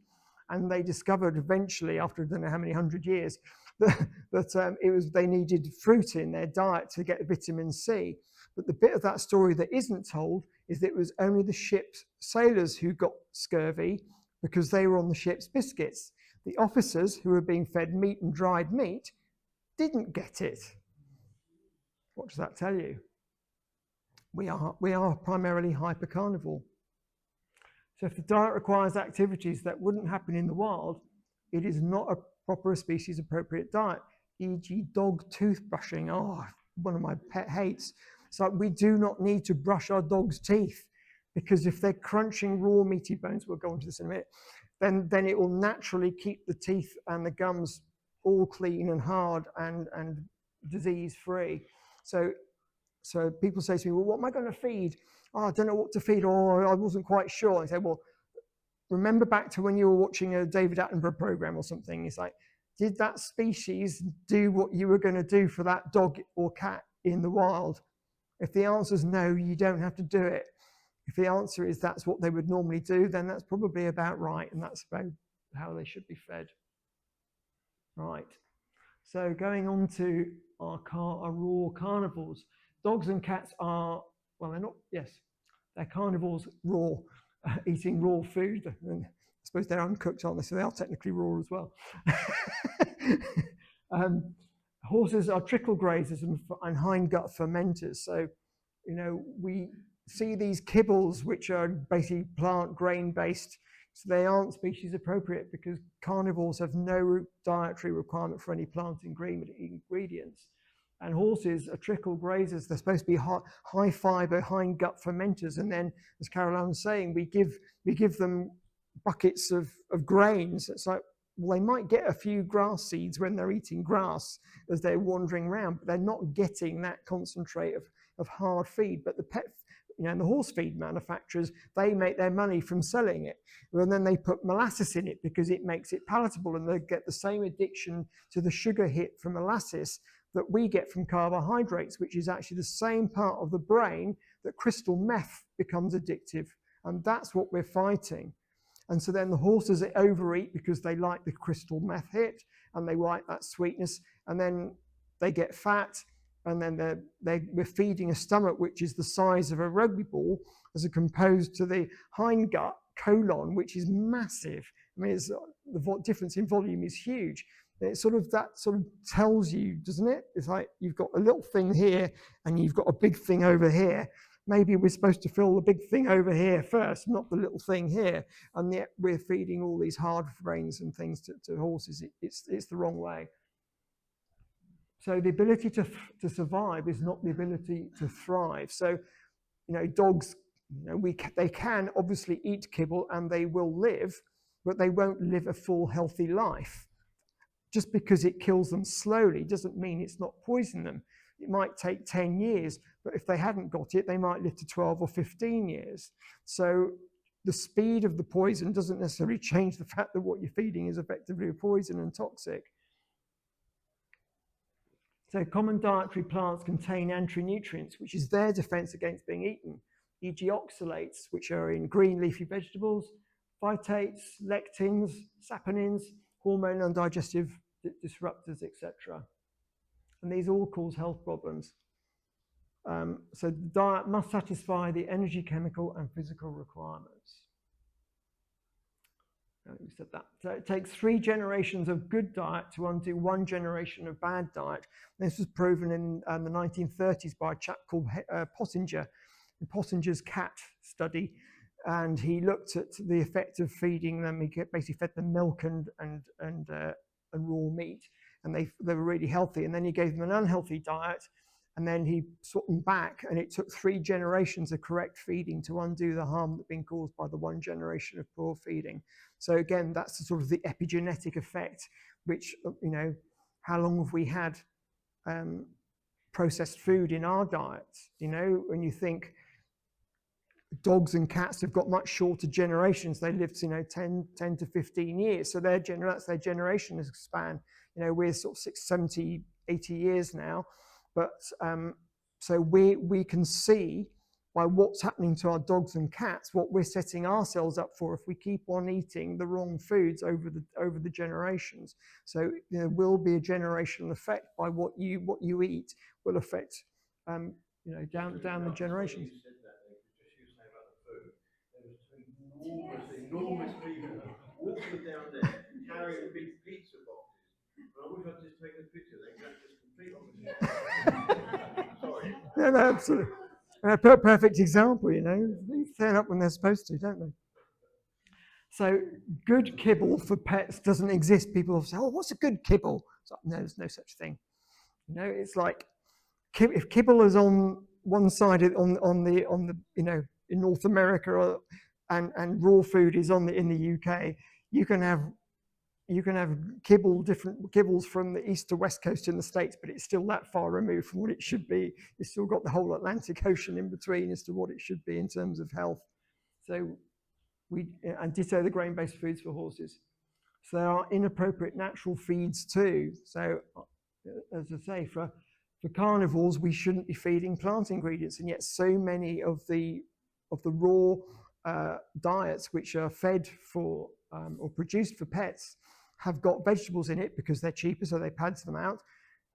and they discovered eventually, after I don't know how many 100 years, that they needed fruit in their diet to get vitamin C. But the bit of that story that isn't told is that it was only the ship's sailors who got scurvy because they were on the ship's biscuits. The officers who were being fed meat and dried meat didn't get it. What does that tell you? We are primarily hypercarnivore. So if the diet requires activities that wouldn't happen in the wild, it is not a proper species appropriate diet, e.g. dog toothbrushing. Oh, one of my pet hates. It's like we do not need to brush our dog's teeth because if they're crunching raw meaty bones, we'll go into this in a minute, then it will naturally keep the teeth and the gums all clean and hard and disease free. So So people say to me, well, what am I going to feed? Oh, I don't know what to feed, or I wasn't quite sure. I say, well, remember back to when you were watching a David Attenborough program or something. It's like, did that species do what you were going to do for that dog or cat in the wild? If the answer is no, you don't have to do it. If the answer is that's what they would normally do, then that's probably about right, and that's about how they should be fed. Right. So going on to our raw carnivores. Dogs and cats are, well, they're not, yes, they're carnivores raw, eating raw food. And I suppose they're uncooked, aren't they? So they are technically raw as well. Horses are trickle grazers and hindgut fermenters. So, you know, we see these kibbles, which are basically plant grain-based. So they aren't species appropriate because carnivores have no dietary requirement for any plant ingredients. And horses are trickle grazers. They're supposed to be high fiber, hindgut fermenters. And then, as Caroline was saying, we give them buckets of grains. It's like, well, they might get a few grass seeds when they're eating grass as they're wandering around, but they're not getting that concentrate of hard feed. But the the horse feed manufacturers, they make their money from selling it. And then they put molasses in it because it makes it palatable, and they get the same addiction to the sugar hit from molasses that we get from carbohydrates, which is actually the same part of the brain that crystal meth becomes addictive. And that's what we're fighting. And so then the horses overeat because they like the crystal meth hit and they like that sweetness, and then they get fat, and then we're feeding a stomach which is the size of a rugby ball as opposed to the hindgut colon, which is massive. I mean, the difference in volume is huge. That sort of tells you, doesn't it? It's like you've got a little thing here and you've got a big thing over here. Maybe we're supposed to fill the big thing over here first, not the little thing here. And yet we're feeding all these hard grains and things to horses. It's the wrong way. So the ability to survive is not the ability to thrive. So, dogs, they can obviously eat kibble and they will live, but they won't live a full healthy life. Just because it kills them slowly doesn't mean it's not poisoning them. It might take 10 years, but if they hadn't got it, they might live to 12 or 15 years. So the speed of the poison doesn't necessarily change the fact that what you're feeding is effectively a poison and toxic. So common dietary plants contain anti-nutrients, which is their defense against being eaten, e.g. oxalates, which are in green leafy vegetables, phytates, lectins, saponins, hormone and digestive disruptors, etc. And these all cause health problems. So the diet must satisfy the energy, chemical, and physical requirements. We said that. So it takes 3 generations of good diet to undo 1 generation of bad diet. This was proven in the 1930s by a chap called Pottinger, in Pottinger's cat study. And he looked at the effect of feeding them. He basically fed them milk and raw meat, and they were really healthy. And then he gave them an unhealthy diet, and then he swapped them back. And it took 3 generations of correct feeding to undo the harm that's been caused by the 1 generation of poor feeding. So again, that's sort of the epigenetic effect, which, how long have we had processed food in our diets? When you think dogs and cats have got much shorter generations, they lived, 10 to 15 years. So that's their generation span. We're sort of 60, 70, 80 years now. But so we can see by what's happening to our dogs and cats, what we're setting ourselves up for if we keep on eating the wrong foods over the generations. So there will be a generational effect by what you eat will affect down the generations. Enormous people walking down there carrying big pizza boxes. And I wish I'd just taken a picture. They can just complete opposite. Sorry. Yeah, no, absolutely. A perfect example, They turn up when they're supposed to, don't they? So good kibble for pets doesn't exist. People say, "Oh, what's a good kibble?" It's like, no, there's no such thing. It's like if kibble is on one side on the in North America and raw food is in the UK, you can have you can have different kibbles from the east to west coast in the States, but it's still that far removed from what it should be. It's still got the whole Atlantic Ocean in between as to what it should be in terms of health. So and ditto the grain-based foods for horses. So there are inappropriate natural feeds too. So as I say, for carnivores, we shouldn't be feeding plant ingredients, and yet so many of the raw diets which are fed for or produced for pets have got vegetables in it because they're cheaper, so they pads them out,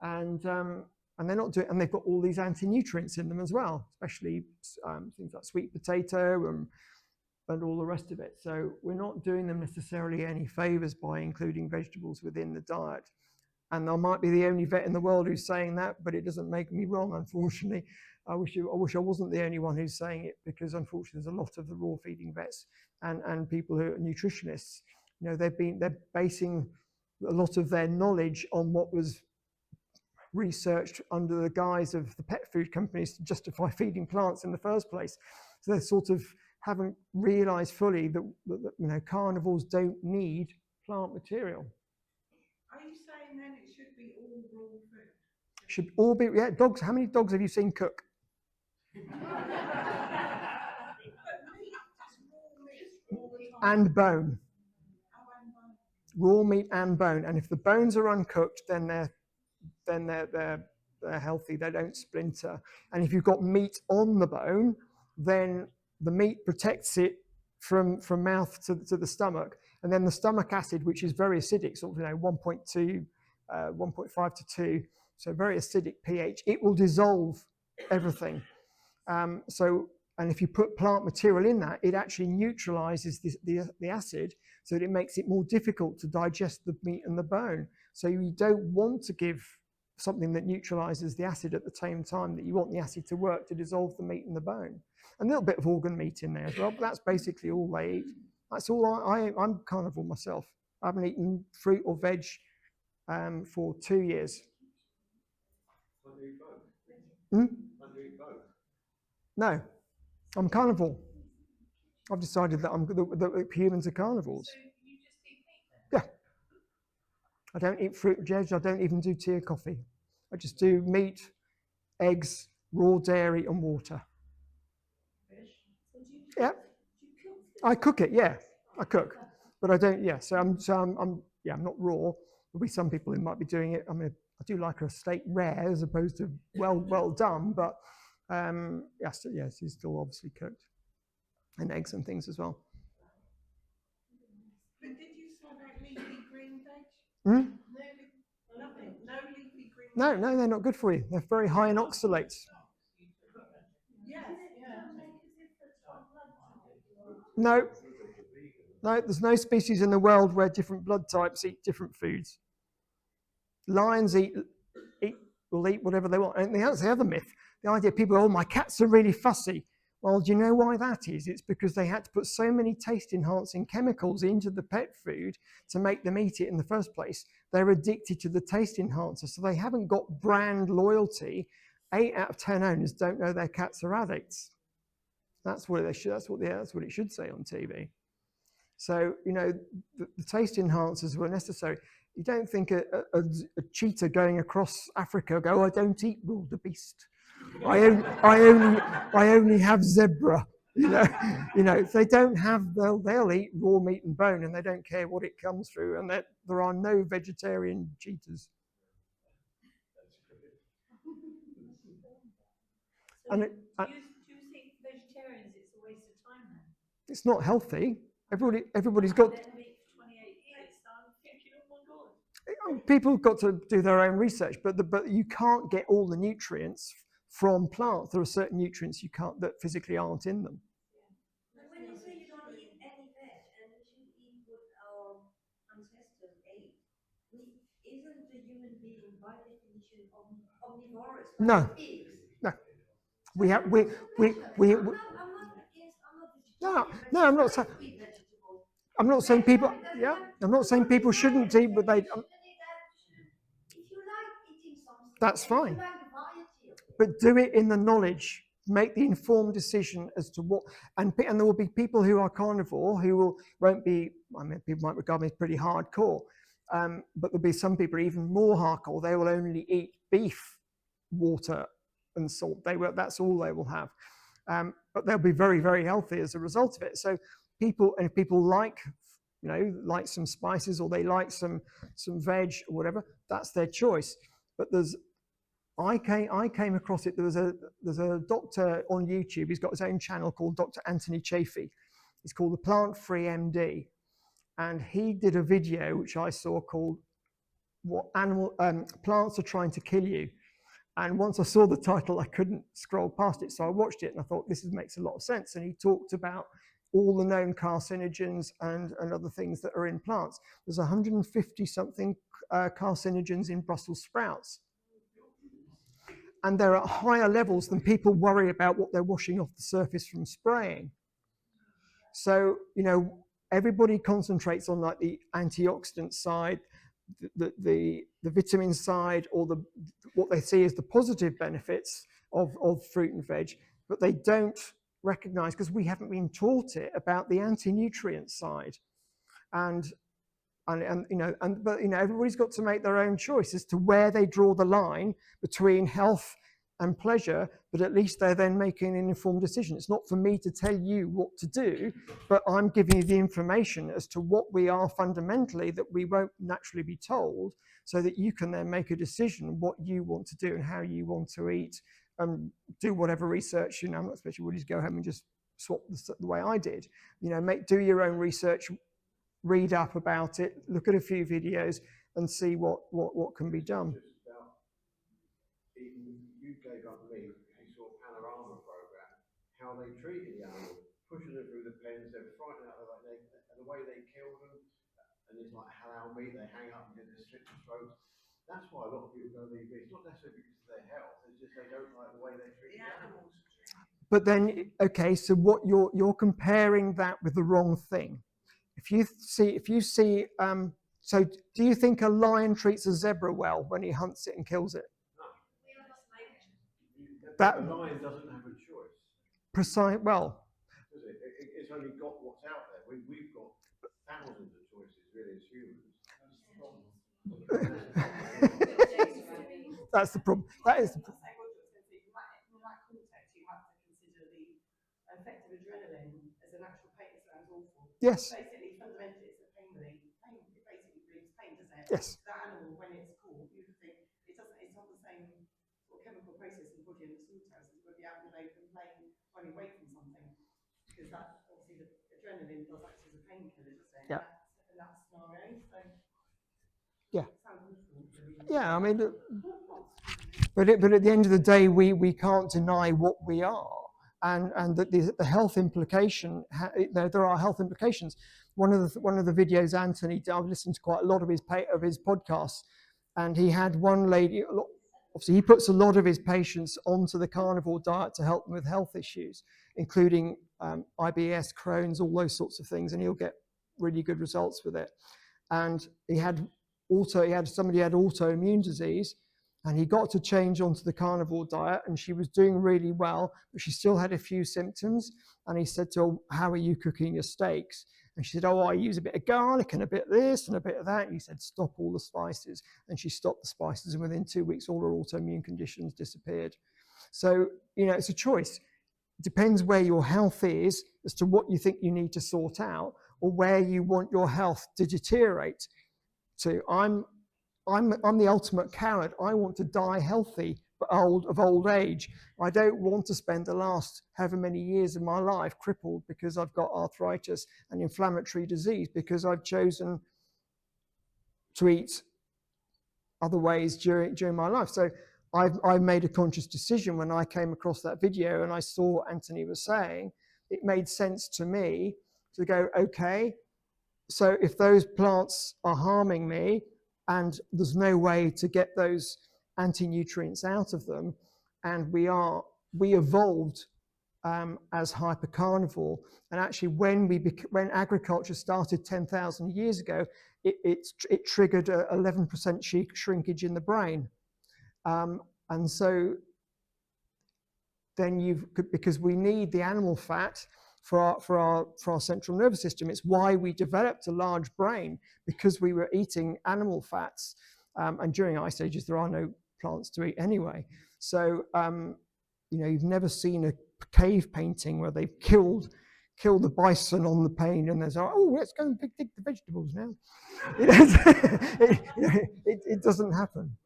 and they're not doing, and they've got all these anti-nutrients in them as well, especially things like sweet potato and all the rest of it. So we're not doing them necessarily any favors by including vegetables within the diet. And I might be the only vet in the world who's saying that, but it doesn't make me wrong, unfortunately. I wish I wasn't the only one who's saying it, because unfortunately there's a lot of the raw feeding vets and people who are nutritionists. You know, they're basing a lot of their knowledge on what was researched under the guise of the pet food companies to justify feeding plants in the first place. So they sort of haven't realized fully that you know, carnivores don't need plant material. Are you saying then it should be all raw food? Should all be, yeah, dogs. How many dogs have you seen cook? But meat, just raw meat all the time. And bone. Oh, and bone. Raw meat and bone. And if the bones are uncooked, then they're healthy. They don't splinter. And if you've got meat on the bone, then the meat protects it from mouth to the stomach. And then the stomach acid, which is very acidic, sort of, you know, 1.2, 1.5 to 2, so very acidic pH, it will dissolve everything. And if you put plant material in that, it actually neutralizes the acid, so that it makes it more difficult to digest the meat and the bone. So you don't want to give something that neutralizes the acid at the same time that you want the acid to work to dissolve the meat and the bone. A little bit of organ meat in there as well, but that's basically all they eat. That's all I'm carnivore myself. I haven't eaten fruit or veg for 2 years. No, I'm carnivore. I've decided that that humans are carnivores. So you just eat meat Yeah. then? I don't eat fruit or veg. I don't even do tea or coffee. I just do meat, eggs, raw dairy, and water. Yeah. I cook it. Yeah, I cook, but I don't. Yeah. So I'm not raw. There'll be some people who might be doing it. I mean, I do like a steak rare as opposed to well done, but yes, it's still obviously cooked, and eggs and things as well. But did you say about leafy green veg? Hmm? Nothing. No leafy green No, veg? they're not good for you. They're very high in oxalates. Yes. No, there's no species in the world where different blood types eat different foods. Lions will eat whatever they want. And that's the other myth. The idea people, oh, my cats are really fussy. Well, do you know why that is? It's because they had to put so many taste-enhancing chemicals into the pet food to make them eat it in the first place. They're addicted to the taste enhancer, so they haven't got brand loyalty. 8 out of 10 owners don't know their cats are addicts. That's what it should say on TV. So, you know, the taste enhancers were necessary. You don't think a cheetah going across Africa go, oh, I don't eat wildebeest. I only have zebra. You know, if they don't have, they'll eat raw meat and bone, and they don't care what it comes through. And that there are no vegetarian cheetahs. So do you think vegetarians, it's a waste of time then? It's not healthy. Everybody's got. I've been meat for 28 years, so I'm thinking, oh my God. People have got to do their own research, but you can't get all the nutrients from plants. There are certain nutrients you can't that physically aren't in them. But when you say you don't eat any veg and we should eat what our ancestors ate, isn't the human being by definition omnivorous? No. Pigs? No. We have we. I'm not vegetarian. No, I'm not saying. I'm not saying people. Yeah, I'm not saying people shouldn't eat, but they. If you like eating something, That's fine. you like the variety of it. But do it in the knowledge. Make the informed decision as to what. And there will be people who are carnivore who won't be. I mean, people might regard me as pretty hardcore. But there'll be some people even more hardcore. They will only eat beef, water, and salt. That's all they will have. But they'll be very, very healthy as a result of it. So if people like, like some spices, or they like some veg or whatever, that's their choice. But I came across it. There's a doctor on YouTube. He's got his own channel called Dr. Anthony Chaffee. It's called the Plant Free MD, and he did a video which I saw called "What Plants Are Trying to Kill You." And once I saw the title, I couldn't scroll past it. So I watched it and I thought, this makes a lot of sense. And he talked about all the known carcinogens and other things that are in plants. There's 150 something carcinogens in Brussels sprouts. And they're at higher levels than people worry about what they're washing off the surface from spraying. So, everybody concentrates on like the antioxidant side, the vitamin side, or what they see as the positive benefits of fruit and veg, but they don't recognize, because we haven't been taught it, about the anti-nutrient side. But everybody's got to make their own choice as to where they draw the line between health and pleasure, but at least they're then making an informed decision. It's not for me to tell you what to do, but I'm giving you the information as to what we are fundamentally that we won't naturally be told, so that you can then make a decision what you want to do and how you want to eat, and do whatever research. I'm not expecting you to go home and just swap the way I did. Do your own research, read up about it, look at a few videos, and see what can be done. You gave up me, you saw Panorama program, how they treated the animals, pushing them through the pens, they're frightening out, and the way they killed them, and it's like halal meat, they hang up and get the slit throats. That's why a lot of people go to EV. It's not necessarily because of their health, it's just they don't like the way they treat the animals. But then, okay, so what you're comparing that with the wrong thing. If you see, so do you think a lion treats a zebra well when he hunts it and kills it? That the lion doesn't have a choice. Precise. Well, it's only got what's out there. We've got thousands of choices, really, as humans. That's the problem. That is. In that context, you have to consider the effect of adrenaline as an actual pain. It sounds awful. Yes. Basically, fundamentally, it's a pain relief. It basically relieves pain, doesn't it? Yes. That animal, when it's caught, you think it doesn't. It's not the same sort of chemical process in the body and the slaughterhouse as when you're out in the open plain running away from something, because that obviously the adrenaline does act as a painkiller, doesn't it? Yeah. In that scenario, so. Yeah. Sounds awful. Really. Yeah, I mean, but at the end of the day, we can't deny what we are, and that the health implication. There are health implications. One of the videos Anthony did, I've listened to quite a lot of his podcasts, and he had one lady. Obviously, he puts a lot of his patients onto the carnivore diet to help them with health issues, including IBS, Crohn's, all those sorts of things, and he'll get really good results with it. And he had somebody had autoimmune disease, and he got to change onto the carnivore diet, and she was doing really well, but she still had a few symptoms. And he said to her, "How are you cooking your steaks?" And she said, "Oh, I use a bit of garlic and a bit of this and a bit of that." And he said, "Stop all the spices." And she stopped the spices, and within 2 weeks, all her autoimmune conditions disappeared. So, it's a choice. It depends where your health is as to what you think you need to sort out, or where you want your health to deteriorate to. I'm the ultimate coward. I want to die healthy, but of old age. I don't want to spend the last however many years of my life crippled because I've got arthritis and inflammatory disease, because I've chosen to eat other ways during my life. So I've made a conscious decision when I came across that video and I saw what Anthony was saying. It made sense to me to go, okay, so if those plants are harming me and there's no way to get those anti-nutrients out of them, and we evolved as hypercarnivore, and actually when agriculture started 10,000 years ago, it triggered 11% shrinkage in the brain, and so then because we need the animal fat for our central nervous system. It's why we developed a large brain, because we were eating animal fats. And during ice ages, there are no plants to eat anyway. So, you've never seen a cave painting where they've killed the bison on the pane and there's, oh, let's go and dig the vegetables now. It doesn't happen.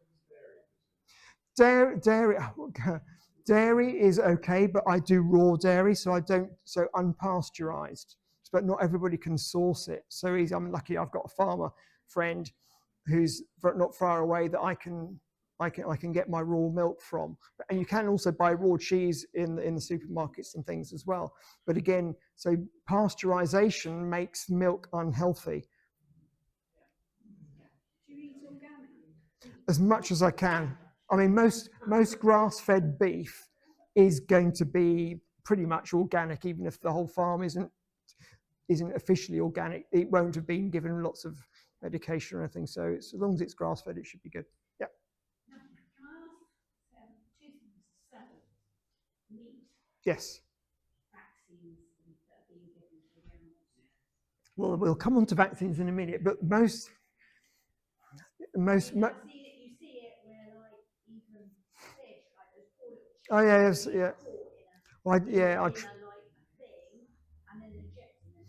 Dairy is okay, but I do raw dairy, so unpasteurized. But not everybody can source it. So I'm lucky. I've got a farmer friend who's not far away that I can get my raw milk from. And you can also buy raw cheese in the supermarkets and things as well. But again, so pasteurization makes milk unhealthy. Do you eat organic? As much as I can. I mean, most grass-fed beef is going to be pretty much organic, even if the whole farm isn't officially organic. It won't have been given lots of medication or anything. So as long as it's grass-fed, it should be good. Yeah. Now, can I ask two things? So, meat, Yes. vaccines that are being given to the animals. Well, we'll come on to vaccines in a minute, but most. You see it where, like, even fish, like those poor little chicks, Oh yeah, yes, being yeah. caught Well, in yeah, a thing, and then injecting them.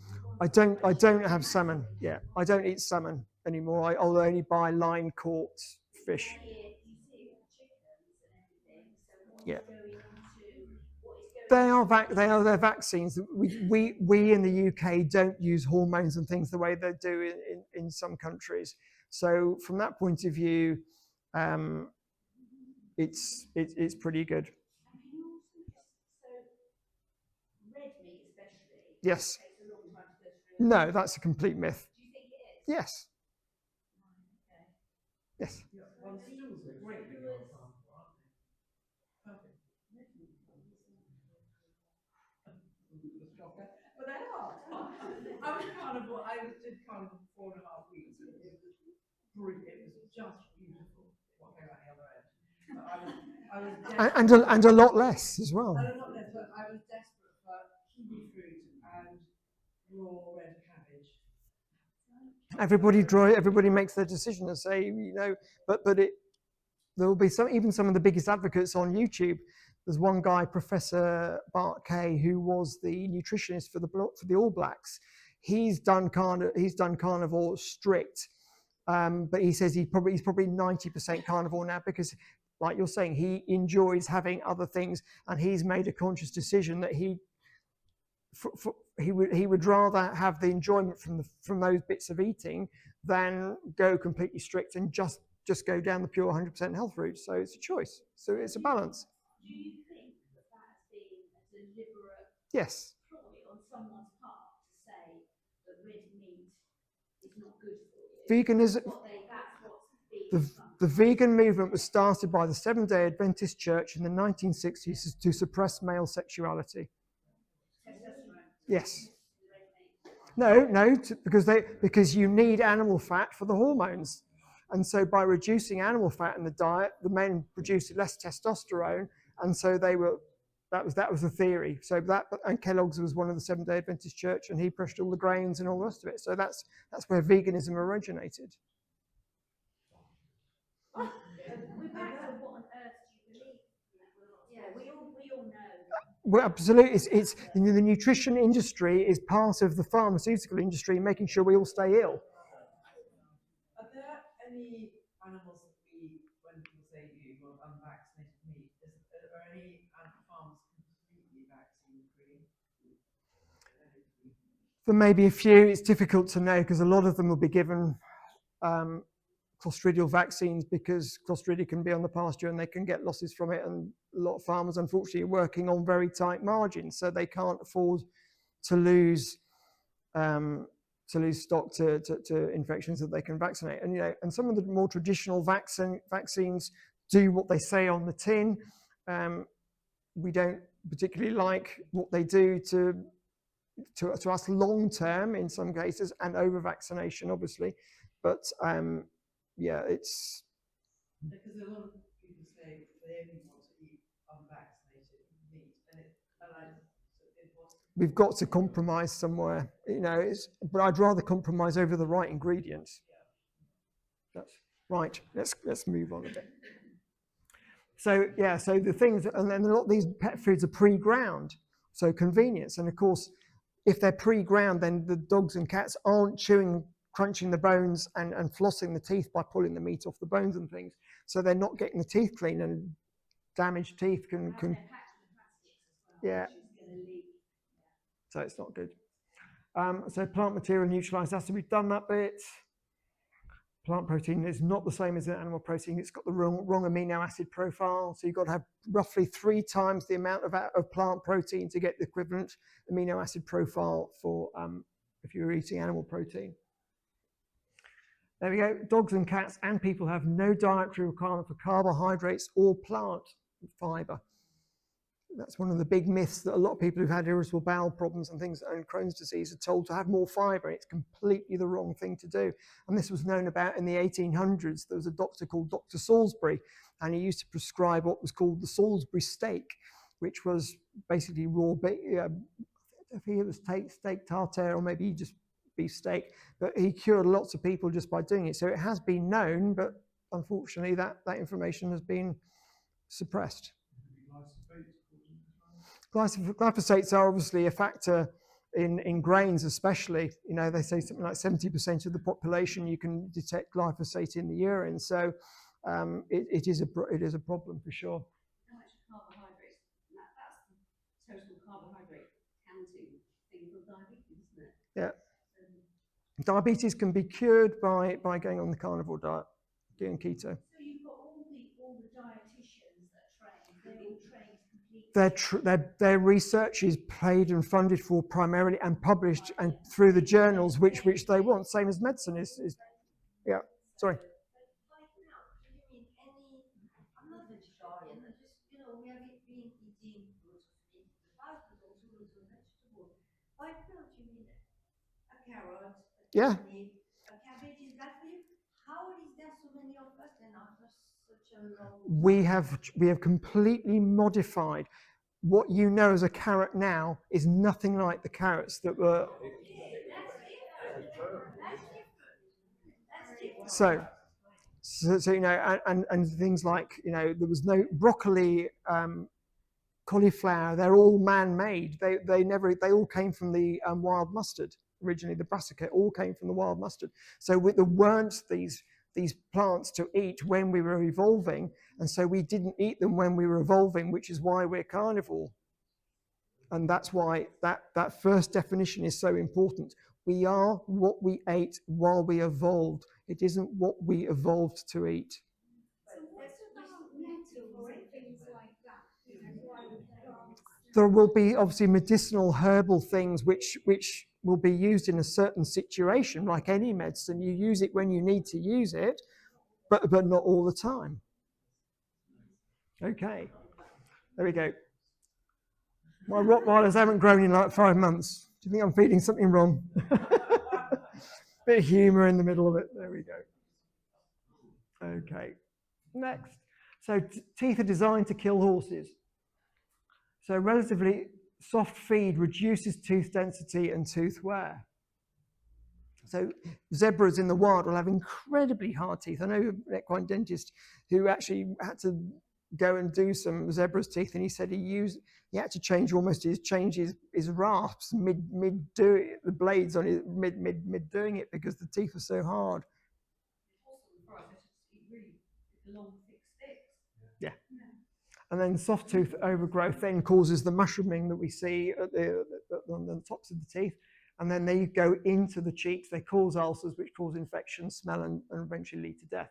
I don't have salmon. Yeah, I don't eat salmon anymore. I'll only buy line caught fish. You see it with chickens and everything. So what Yeah. is going into They are vaccines. We in the UK don't use hormones and things the way they do in some countries. So from that point of view, it's pretty good. And can you also, so red meat especially, Yes. takes a long time to go through. No, that's a complete myth. Do you think it is? Yes. Okay. Yes. Well, stews are great when you're on farm, aren't they? Perfect. But they are. I did carnivore 4.5 weeks. It was brilliant. It was just beautiful what came out the other end. But I was And a lot less as well. and a lot less, but I was desperate for kiwi fruit and raw red cabbage. Everybody makes their decision and say, but there will be even some of the biggest advocates on YouTube. There's one guy, Professor Bart Kay, who was the nutritionist for the All Blacks. He's done carnivore strict, but he says he's probably 90% carnivore now because, like you're saying, he enjoys having other things, and he's made a conscious decision that he would rather have the enjoyment from those bits of eating than go completely strict and just go down the pure 100% health route. So it's a choice. So it's a balance. Do you think that has been a deliberate Yes. ploy on someone's part to say that red meat is not good for you? Veganism. The vegan movement was started by the Seventh-day Adventist Church in the 1960s to suppress male sexuality. Yes. No, because you need animal fat for the hormones. And so by reducing animal fat in the diet, the men produced less testosterone, and so that was the theory. So and Kellogg's was one of the Seventh-day Adventist Church, and he pushed all the grains and all the rest of it. So that's where veganism originated. We're back to what on earth do you believe? Yeah, we all know. Well, absolutely. It's the nutrition industry is part of the pharmaceutical industry, making sure we all stay ill. Are there any animals that when people say you want unvaccinated meat, are any farms completely vaccine free? There may be a few. It's difficult to know because a lot of them will be given clostridial vaccines because Clostridia can be on the pasture and they can get losses from it. And a lot of farmers, unfortunately, are working on very tight margins, so they can't afford to lose stock to infections that they can vaccinate. And some of the more traditional vaccines do what they say on the tin. We don't particularly like what they do to us long term in some cases, and over vaccination, obviously. But it's because a lot of people say they only want to eat unvaccinated meat, we've got to compromise somewhere, you know, but I'd rather compromise over the right ingredients. That's right. Let's move on a bit. So yeah, so the things, and then a lot of these pet foods are pre-ground, so convenience. And of course, if they're pre-ground, then the dogs and cats aren't crunching the bones and flossing the teeth by pulling the meat off the bones and things. So they're not getting the teeth clean, and damaged teeth can yeah. So it's not good. So plant material neutralized acid, we've done that bit. Plant protein is not the same as an animal protein. It's got the wrong amino acid profile. So you've got to have roughly 3 times the amount of plant protein to get the equivalent amino acid profile for if you're eating animal protein. There we go. Dogs and cats and people have no dietary requirement for carbohydrates or plant fiber. That's one of the big myths that a lot of people who've had irritable bowel problems and things and Crohn's disease are told to have more fiber. It's completely the wrong thing to do. And this was known about in the 1800s. There was a doctor called Dr. Salisbury, and he used to prescribe what was called the Salisbury steak, which was basically raw beef. I think it was steak tartare or maybe just beef steak, but he cured lots of people just by doing it. So it has been known, but unfortunately that information has been suppressed. Glyphosates are obviously a factor in grains, especially. You know, they say something like 70% of the population you can detect glyphosate in the urine. So it is a problem for sure. How much carbohydrates? That's the total carbohydrate counting thing for diabetes, isn't it? Yeah. Diabetes can be cured by going on the carnivore diet, doing keto. So you've got all the dietitians that train, they're all trained completely. Their research is paid and funded for primarily and published and through the journals which they want. Same as medicine is yeah. Sorry. But right now, do you mean any? I'm not vegetarian. I just, we have been eating lots of meat in the past, but also lots of vegetables. Right now, do you mean a carrot, a Yeah. kidney, a cabbage? Is that for you? How is there so many of us and after such a long? We have completely modified. What you know as a carrot now is nothing like the carrots that were. So you know, and things like, you know, there was no broccoli, cauliflower. They're all man-made. They all came from the wild mustard originally. The brassica all came from the wild mustard. So there weren't these plants to eat when we were evolving, and so we didn't eat them when we were evolving, which is why we're carnivore. And that's why that first definition is so important. We are what we ate while we evolved. It isn't what we evolved to eat. So what about metals and things like that? You know, why would plants? There will be obviously medicinal herbal things which will be used in a certain situation, like any medicine. You use it when you need to use it, but not all the time. Okay, there we go. My Rottweilers haven't grown in like 5 months. Do you think I'm feeding something wrong? Bit of humour in the middle of it. There we go. Okay, next. So teeth are designed to kill horses. So relatively soft feed reduces tooth density and tooth wear. So zebras in the wild will have incredibly hard teeth. I know an equine dentist who actually had to go and do some zebra's teeth, and he said he had to change his rasps mid doing the blades on his mid doing it because the teeth were so hard. Long, thick sticks. Yeah. And then soft tooth overgrowth then causes the mushrooming that we see on the tops of the teeth, and then they go into the cheeks. They cause ulcers, which cause infection, smell, and eventually lead to death.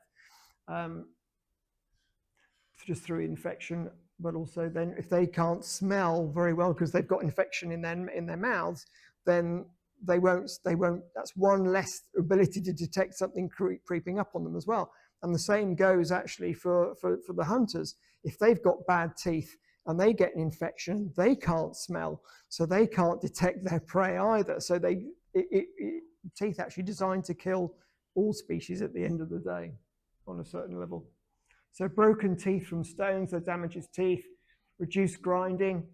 Just through infection, but also then if they can't smell very well because they've got infection in their mouths, then they won't. That's one less ability to detect something creeping up on them as well. And the same goes actually for the hunters. If they've got bad teeth and they get an infection, they can't smell, so they can't detect their prey either. So teeth actually designed to kill all species at the end of the day on a certain level. So broken teeth from stones that damages teeth, reduced grinding,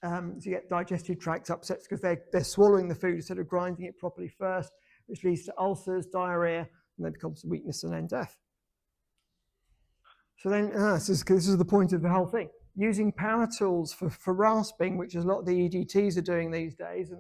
So you get digestive tract upsets because they're swallowing the food instead of grinding it properly first, which leads to ulcers, diarrhea, and then becomes weakness and then death. So then, this is the point of the whole thing. Using power tools for rasping, which is a lot of the EDTs are doing these days,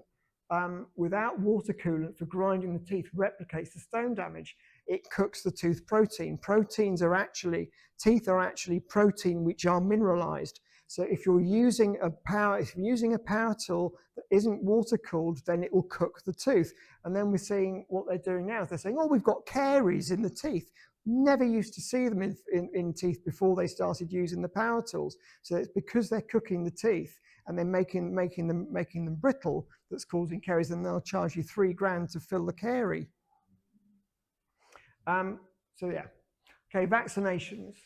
and without water coolant for grinding the teeth replicates the stone damage. It cooks the tooth protein. Teeth are actually protein which are mineralized. So if you're using a power tool that isn't water cooled, then it will cook the tooth. And then we're seeing what they're doing now. They're saying, oh, we've got caries in the teeth. Never used to see them in teeth before they started using the power tools. So it's because they're cooking the teeth and they're making them brittle that's causing caries, and they'll charge you £3,000 to fill the carie. So yeah, okay, vaccinations.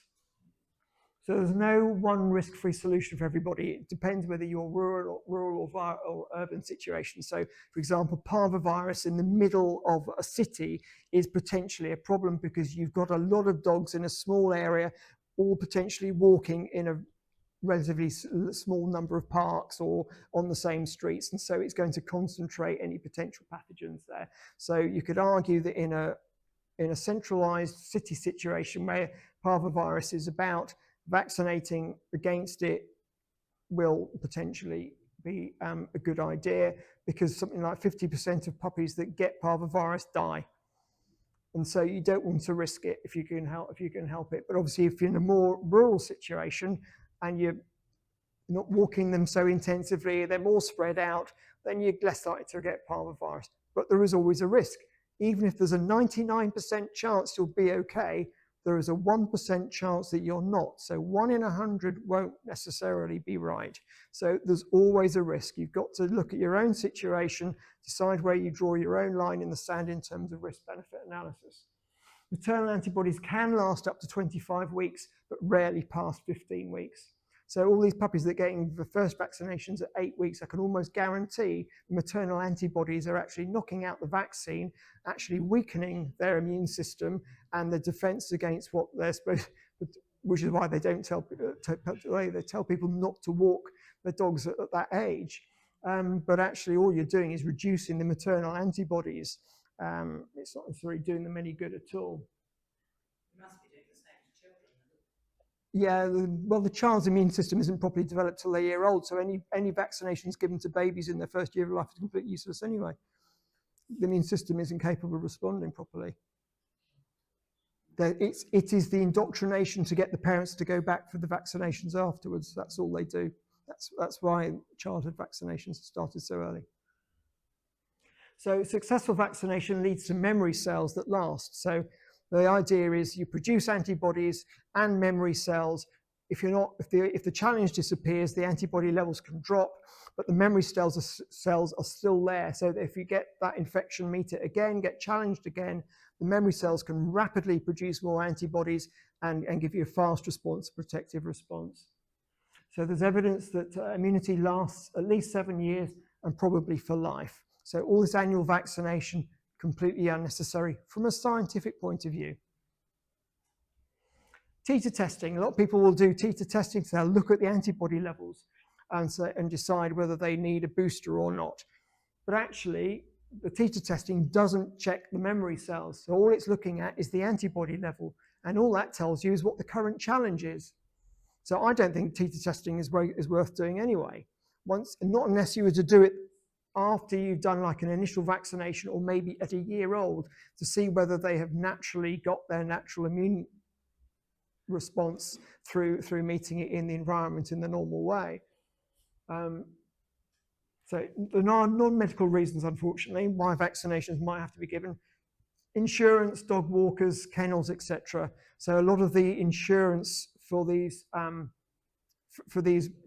So there's no one risk-free solution for everybody. It depends whether you're rural or urban situation. So, for example, parvovirus in the middle of a city is potentially a problem because you've got a lot of dogs in a small area, all potentially walking in a relatively small number of parks or on the same streets, and so it's going to concentrate any potential pathogens there. So you could argue that in a centralized city situation where parvovirus is about, vaccinating against it will potentially be a good idea, because something like 50% of puppies that get parvovirus die, and so you don't want to risk it if you can help it. But obviously, if you're in a more rural situation and you're not walking them so intensively, they're more spread out, then you're less likely to get parvovirus. But there is always a risk. Even if there's a 99% chance you'll be okay, there is a 1% chance that you're not. So 1 in 100 won't necessarily be right. So there's always a risk. You've got to look at your own situation, decide where you draw your own line in the sand in terms of risk-benefit analysis. Maternal antibodies can last up to 25 weeks, but rarely past 15 weeks. So all these puppies that are getting the first vaccinations at 8 weeks, I can almost guarantee the maternal antibodies are actually knocking out the vaccine, actually weakening their immune system and the defense against what they're supposed to, which is why they don't tell people not to walk their dogs at that age. But actually all you're doing is reducing the maternal antibodies. It's not necessarily doing them any good at all. You must be doing the same to children. Yeah, well, the child's immune system isn't properly developed till they're a year old, so any vaccinations given to babies in their first year of life is completely useless anyway. The immune system isn't capable of responding properly. It is the indoctrination to get the parents to go back for the vaccinations afterwards. That's all they do. That's why childhood vaccinations started so early. So successful vaccination leads to memory cells that last. So the idea is you produce antibodies and memory cells. If the challenge disappears, the antibody levels can drop, but the memory cells are still there. So that if you get that infection, meet it again, get challenged again, the memory cells can rapidly produce more antibodies and give you a fast response, protective response. So there's evidence that immunity lasts at least 7 years and probably for life. So all this annual vaccination, completely unnecessary from a scientific point of view. Titer testing. A lot of people will do titer testing, so they'll look at the antibody levels and decide whether they need a booster or not. But actually, the titer testing doesn't check the memory cells. So all it's looking at is the antibody level, and all that tells you is what the current challenge is. So I don't think titer testing is worth doing anyway. Not unless you were to do it after you've done like an initial vaccination or maybe at a year old to see whether they have naturally got their natural immune response through meeting it in the environment in the normal way. So there are non-medical reasons, unfortunately, why vaccinations might have to be given. Insurance, dog walkers, kennels, etc. So a lot of the insurance for these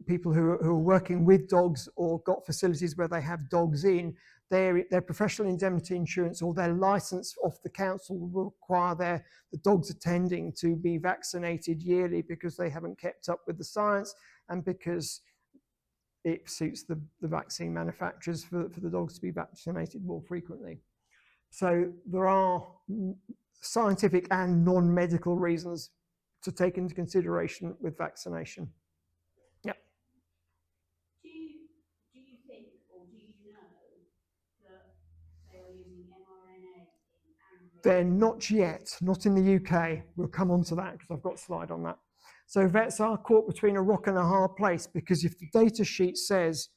people who are working with dogs or got facilities where they have dogs in, their professional indemnity insurance or their license off the council will require the dogs attending to be vaccinated yearly because they haven't kept up with the science and because it suits the vaccine manufacturers for the dogs to be vaccinated more frequently. So there are scientific and non-medical reasons to take into consideration with vaccination. They're not yet, not in the UK. We'll come on to that because I've got a slide on that. So vets are caught between a rock and a hard place, because if the data sheet says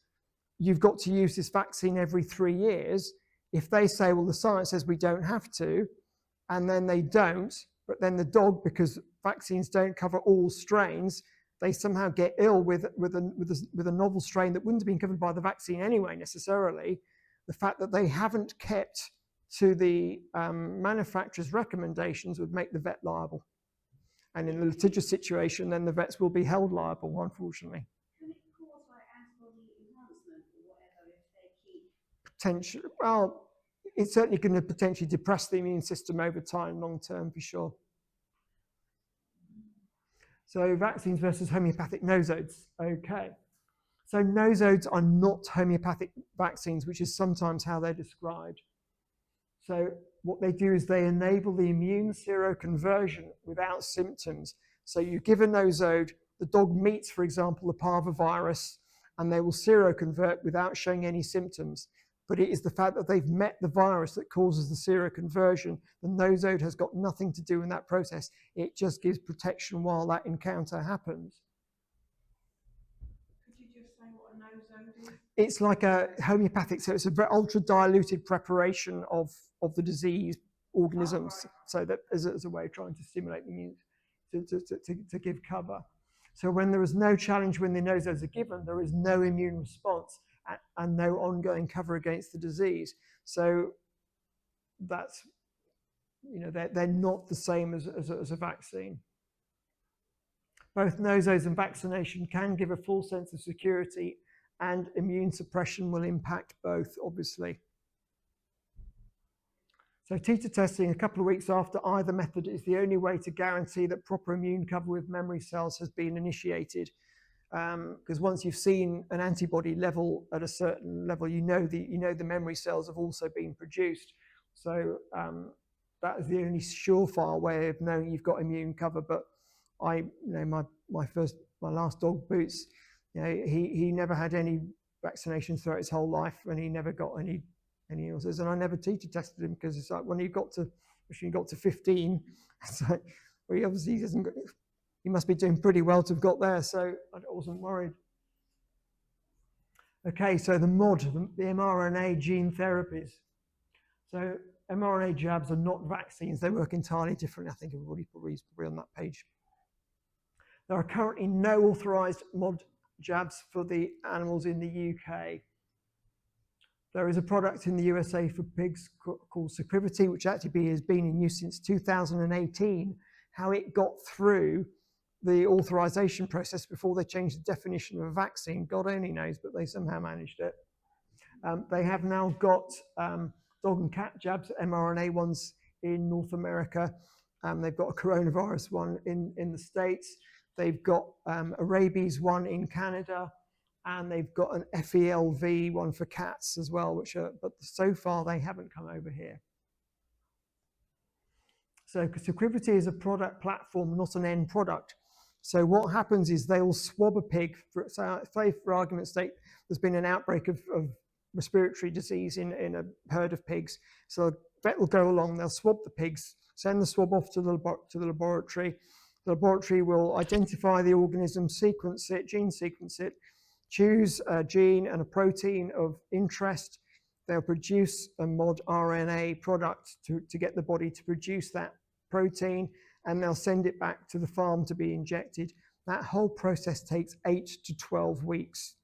you've got to use this vaccine every 3 years, if they say, well, the science says we don't have to, and then they don't, but then the dog, because vaccines don't cover all strains, they somehow get ill with a novel strain that wouldn't have been covered by the vaccine anyway necessarily, the fact that they haven't kept to the manufacturer's recommendations would make the vet liable. And in a litigious situation, then the vets will be held liable, unfortunately. Can it cause like antibody enhancement or whatever if they keep? Potentially, well, it's certainly going to potentially depress the immune system over time, long term, for sure. So vaccines versus homeopathic nosodes. Okay. So nosodes are not homeopathic vaccines, which is sometimes how they're described. So what they do is they enable the immune seroconversion without symptoms. So you give a nosode, the dog meets, for example, the parvovirus, and they will seroconvert without showing any symptoms. But it is the fact that they've met the virus that causes the seroconversion. The nosode has got nothing to do in that process. It just gives protection while that encounter happens. Could you just say what a nosode is? It's like a homeopathic, so it's a very ultra diluted preparation of the disease organisms, Oh, right. so that as a way of trying to stimulate the immune to give cover. So when there is no challenge when the nosodes are given, there is no immune response and no ongoing cover against the disease. So that's, you know, they're not the same as a vaccine. Both nosodes and vaccination can give a full sense of security, and immune suppression will impact both, obviously. So titer testing a couple of weeks after either method is the only way to guarantee that proper immune cover with memory cells has been initiated. Because once you've seen an antibody level at a certain level, you know the memory cells have also been produced. So that is the only surefire way of knowing you've got immune cover. But my last dog, Boots, you know, he never had any vaccinations throughout his whole life, and he never got any illnesses. And I never titer tested him, because it's like when you got to 15, it's like, well, he obviously doesn't. He must be doing pretty well to have got there, so I wasn't worried. Okay, so the mRNA gene therapies. So mRNA jabs are not vaccines. They work entirely differently. I think everybody probably is on that page. There are currently no authorized mod jabs for the animals in the UK. There is a product in the USA for pigs called Security, which actually has been in use since 2018. How it got through the authorization process before they changed the definition of a vaccine, God only knows, but they somehow managed it. They have now got dog and cat jabs, mRNA ones in North America. They've got a coronavirus one in the States. They've got a rabies one in Canada, and they've got an FELV one for cats as well, but so far they haven't come over here. So Security is a product platform, not an end product. So what happens is they will swab a pig. So for argument's sake, there's been an outbreak of respiratory disease in a herd of pigs. So the vet will go along, they'll swab the pigs, send the swab off to the laboratory. The laboratory will identify the organism, sequence it, gene sequence it, choose a gene and a protein of interest. They'll produce a mod RNA product to get the body to produce that protein, and they'll send it back to the farm to be injected. That whole process takes 8 to 12 weeks.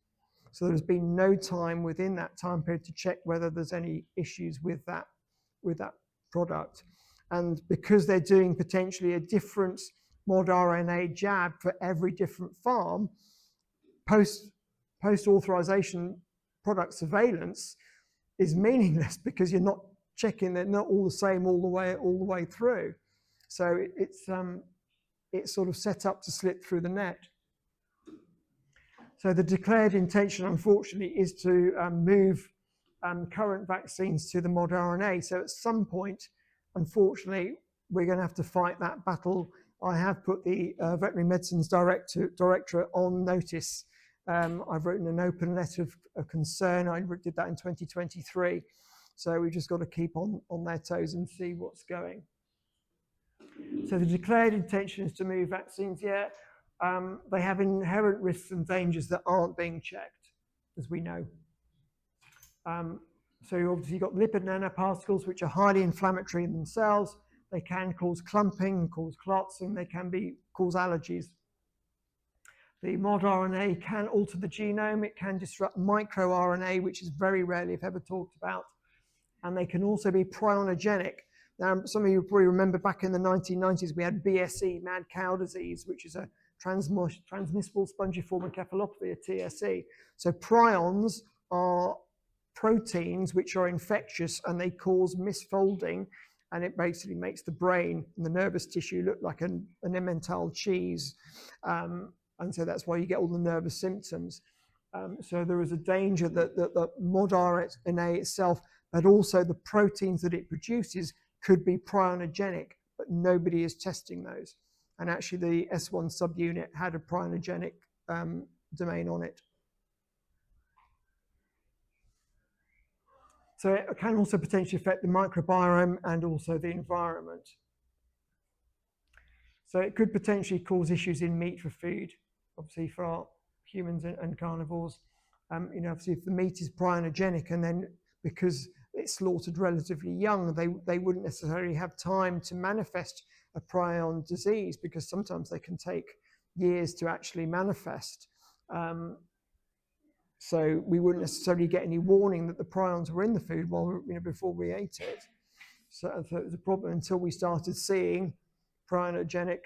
So there's been no time within that time period to check whether there's any issues with that product. And because they're doing potentially a different mod RNA jab for every different farm, post-authorization product surveillance is meaningless, because you're not checking, they're not all the same all the way through. So it's sort of set up to slip through the net. So the declared intention, unfortunately, is to move current vaccines to the mod RNA. So at some point, unfortunately, we're going to have to fight that battle. I have put the Veterinary Medicines Directorate on notice. I've written an open letter of concern. I did that in 2023. So we've just got to keep on their toes and see what's going. So the declared intention is to move vaccines. Yeah, they have inherent risks and dangers that aren't being checked, as we know. So obviously you've got lipid nanoparticles, which are highly inflammatory in themselves. They can cause clumping, cause clots, and they can cause allergies. The mod RNA can alter the genome. It can disrupt microRNA, which is very rarely, if ever, talked about. And they can also be prionogenic. Now, some of you probably remember back in the 1990s, we had BSE, mad cow disease, which is a transmissible spongiform encephalopathy, a TSE. So prions are proteins which are infectious, and they cause misfolding, and it basically makes the brain and the nervous tissue look like an Emmental cheese. And so that's why you get all the nervous symptoms. So there is a danger that the mod RNA itself, but also the proteins that it produces, could be prionogenic, but nobody is testing those. And actually the S1 subunit had a prionogenic domain on it. So it can also potentially affect the microbiome and also the environment. So it could potentially cause issues in meat for food, obviously for our humans and carnivores. You know, obviously if the meat is prionogenic, and then because it's slaughtered relatively young, they wouldn't necessarily have time to manifest a prion disease, because sometimes they can take years to actually manifest. So we wouldn't necessarily get any warning that the prions were in the food before we ate it. So it was a problem until we started seeing prionogenic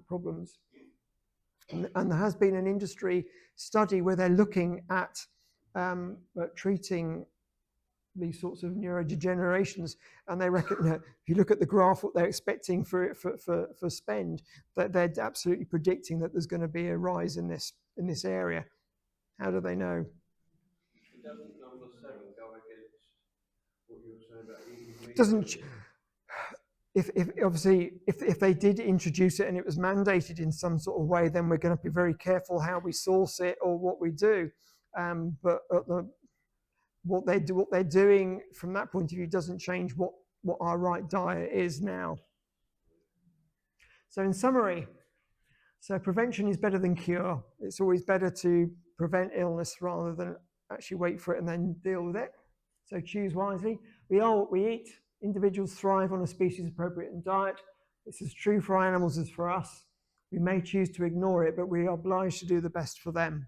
problems. And there has been an industry study where they're looking at treating these sorts of neurodegenerations, and they reckon that if you look at the graph, what they're expecting for spend, that they're absolutely predicting that there's going to be a rise in this area. How do they know? Doesn't number 7 go against what you were saying about eating meat? Doesn't. If they did introduce it and it was mandated in some sort of way, then we're going to be very careful how we source it or what we do. But what they're doing from that point of view doesn't change what our right diet is now. So in summary, so prevention is better than cure. It's always better to prevent illness rather than actually wait for it and then deal with it. So choose wisely. We are what we eat. Individuals thrive on a species-appropriate diet. This is true for animals as for us. We may choose to ignore it, but we are obliged to do the best for them.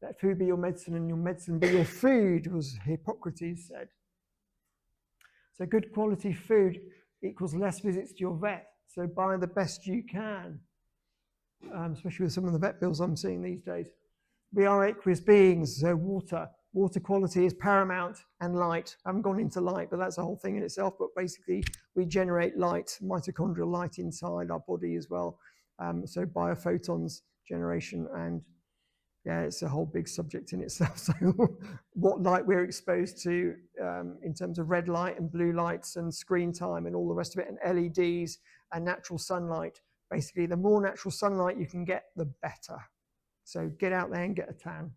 Let food be your medicine and your medicine be your food, was Hippocrates said. So good quality food equals less visits to your vet. So buy the best you can, especially with some of the vet bills I'm seeing these days. We are aqueous beings, so water quality is paramount, and light. I haven't gone into light, but that's a whole thing in itself. But basically, we generate light, mitochondrial light inside our body as well. So biophotons generation, and yeah, it's a whole big subject in itself. So what light we're exposed to in terms of red light and blue lights and screen time and all the rest of it, and LEDs and natural sunlight. Basically, the more natural sunlight you can get, the better. So get out there and get a tan.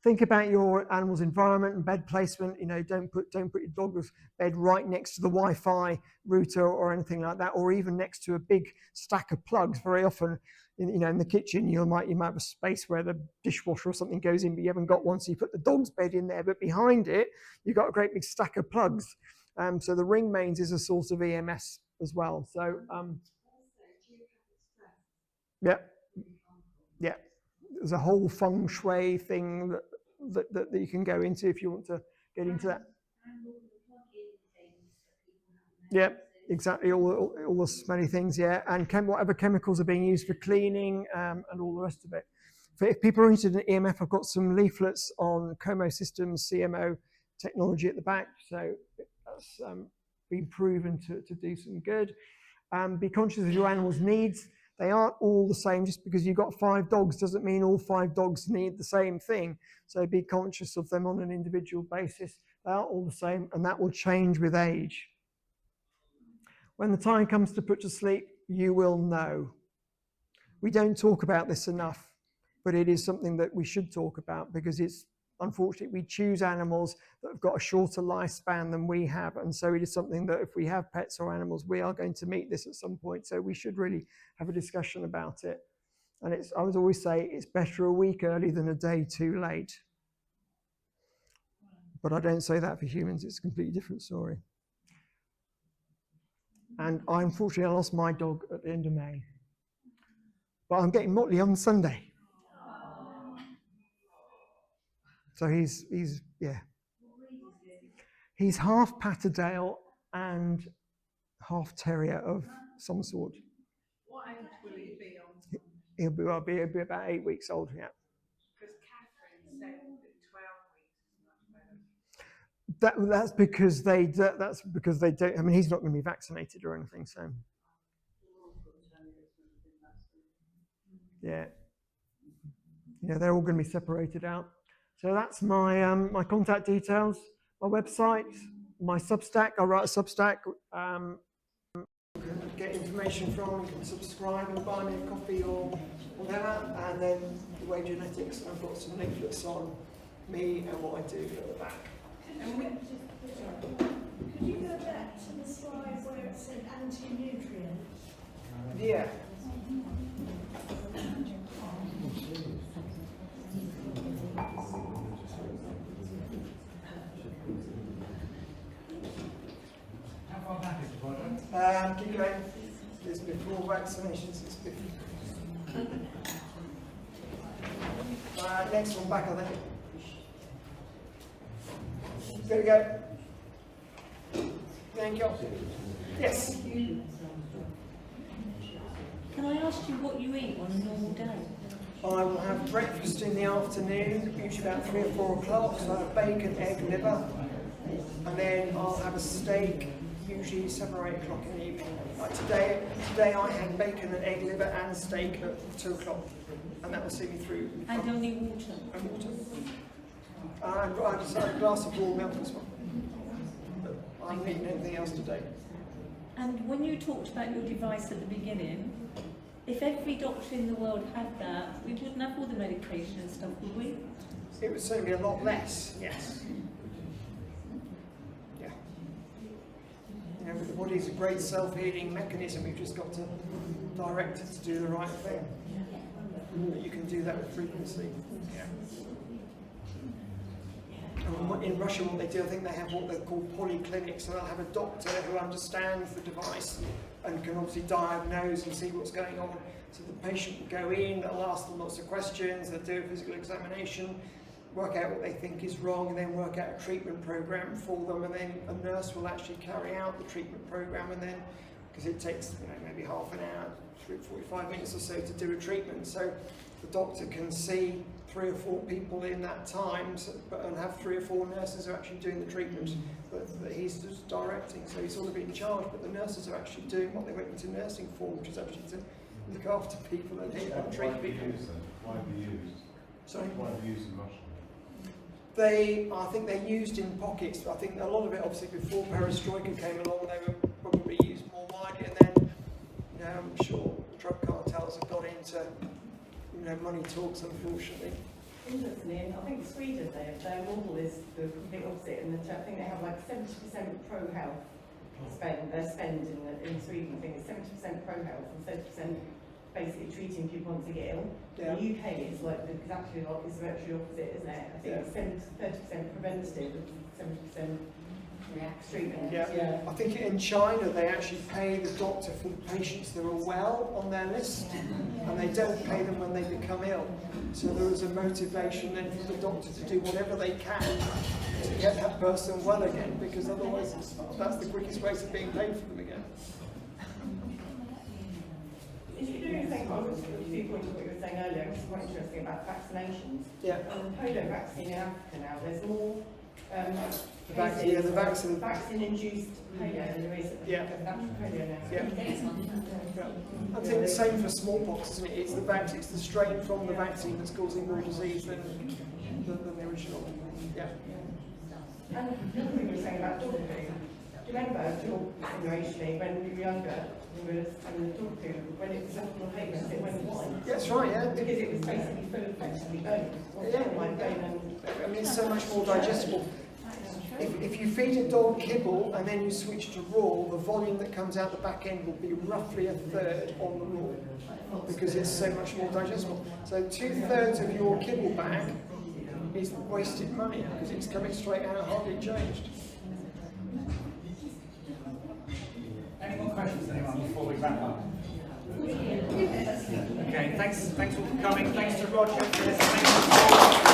Think about your animal's environment and bed placement. You know, don't put your dog's bed right next to the Wi-Fi router or anything like that, or even next to a big stack of plugs. Very often, in the kitchen, you might have a space where the dishwasher or something goes in, but you haven't got one, so you put the dog's bed in there. But behind it, you've got a great big stack of plugs. So the ring mains is a source of EMS as well. So yeah. There's a whole feng shui thing that you can go into if you want to get into that. Yeah, exactly. All the smelly things, yeah, and whatever chemicals are being used for cleaning and all the rest of it. If people are interested in EMF, I've got some leaflets on Como Systems CMO technology at the back, so that's been proven to do some good. Be conscious of your animal's needs. They aren't all the same. Just because you've got 5 dogs doesn't mean all 5 dogs need the same thing. So be conscious of them on an individual basis. They aren't all the same, and that will change with age. When the time comes to put to sleep, you will know. We don't talk about this enough, but it is something that we should talk about, because it's unfortunately, we choose animals that have got a shorter lifespan than we have. And so it is something that if we have pets or animals, we are going to meet this at some point. So we should really have a discussion about it. And I would always say it's better a week early than a day too late. But I don't say that for humans. It's a completely different story. And unfortunately, I lost my dog at the end of May. But I'm getting Motley on Sunday. So he's half Patterdale and half terrier of some sort. What age will he be on? He'll be about 8 weeks old, yeah. Because Catherine said that 12 weeks is much better. That's because they don't. I mean, he's not going to be vaccinated or anything, so. Yeah. They're all going to be separated out. So that's my my contact details, my website, my Substack. I write a Substack. Get information from. You can subscribe and buy me a coffee or whatever. And then the Way Genetics. I've got some leaflets on me and what I do at the back. Could you go back to the slide where it said anti-nutrient? Yeah. How far back is the product? Keep going. It's before vaccinations. It's before. Next one back, I think. There we go. Thank you. Yes. Can I ask you what you eat on a normal day? I will have breakfast in the afternoon, usually about 3 or 4 o'clock. So I have bacon, egg, liver, and then I'll have a steak, usually 7 or 8 o'clock in the evening. Like today I had bacon and egg, liver, and steak at 2 o'clock, and that will see me through. And only water? And water. I just had a glass of raw milk as well. But I haven't eaten anything else today. And when you talked about your device at the beginning, if every doctor in the world had that, we wouldn't have all the medication and stuff, would we? It would certainly be a lot less, yes. Yeah. But the body's a great self-healing mechanism. We've just got to direct it to do the right thing. But you can do that with frequency. Yeah. And in Russia, what they do, I think they have what they're called polyclinics, and they'll have a doctor who understands the device and can obviously diagnose and see what's going on. So the patient will go in, they'll ask them lots of questions, they'll do a physical examination, work out what they think is wrong, and then work out a treatment program for them, and then a nurse will actually carry out the treatment program, and then, because it takes maybe half an hour, 45 minutes or so to do a treatment, so the doctor can see 3 or 4 people in that time, and have 3 or 4 nurses who are actually doing the treatment that he's just directing. So he's sort of in charge, but the nurses are actually doing what they went into nursing for, which is actually to look after people and treat people. Why be used? Sorry? Why be used in Russia? I think they're used in pockets. I think a lot of it, obviously, before perestroika came along, they were probably used more widely, and then I'm sure drug cartels have got into money talks, unfortunately. Interestingly, I think Sweden, their model is the complete opposite, and I think they have like 70% pro-health spend. Their spend in Sweden, I think, is 70% pro-health and 30% basically treating people once they get ill. Yeah. The UK is like exactly opposite, isn't it? I think it's 30% preventative and 70% treatment. Yeah. I think in China they actually pay the doctor for the patients that are well on their list, and they don't pay them when they become ill. So there is a motivation then for the doctor to do whatever they can to get that person well again, because otherwise that's the quickest way to being paid for them again. If you do think about a few points of what you were saying earlier, which is quite interesting about vaccinations. Yeah. Polio vaccine in Africa now, there's more vaccine-induced polio than there is natural polio now. Yeah. I think the same for smallpox, isn't it? It's the strain from the vaccine that's causing more disease than the original. Yeah. And the other thing you were saying about dog poo. Do you remember generationally when we were younger, we were having the dog poo, when it was left on paper, it went white? Yes. That's right, yeah. Because it was basically full effectively bone. Yeah. Like bone and I mean, it's so much more digestible. If you feed a dog kibble and then you switch to raw, the volume that comes out the back end will be roughly a third on the raw, because it's so much more digestible. So 2/3 of your kibble bag is wasted money because it's coming straight out, hardly changed. Any more questions, anyone, before we wrap up? Okay, thanks all for coming. Thanks to Roger for this amazing talk.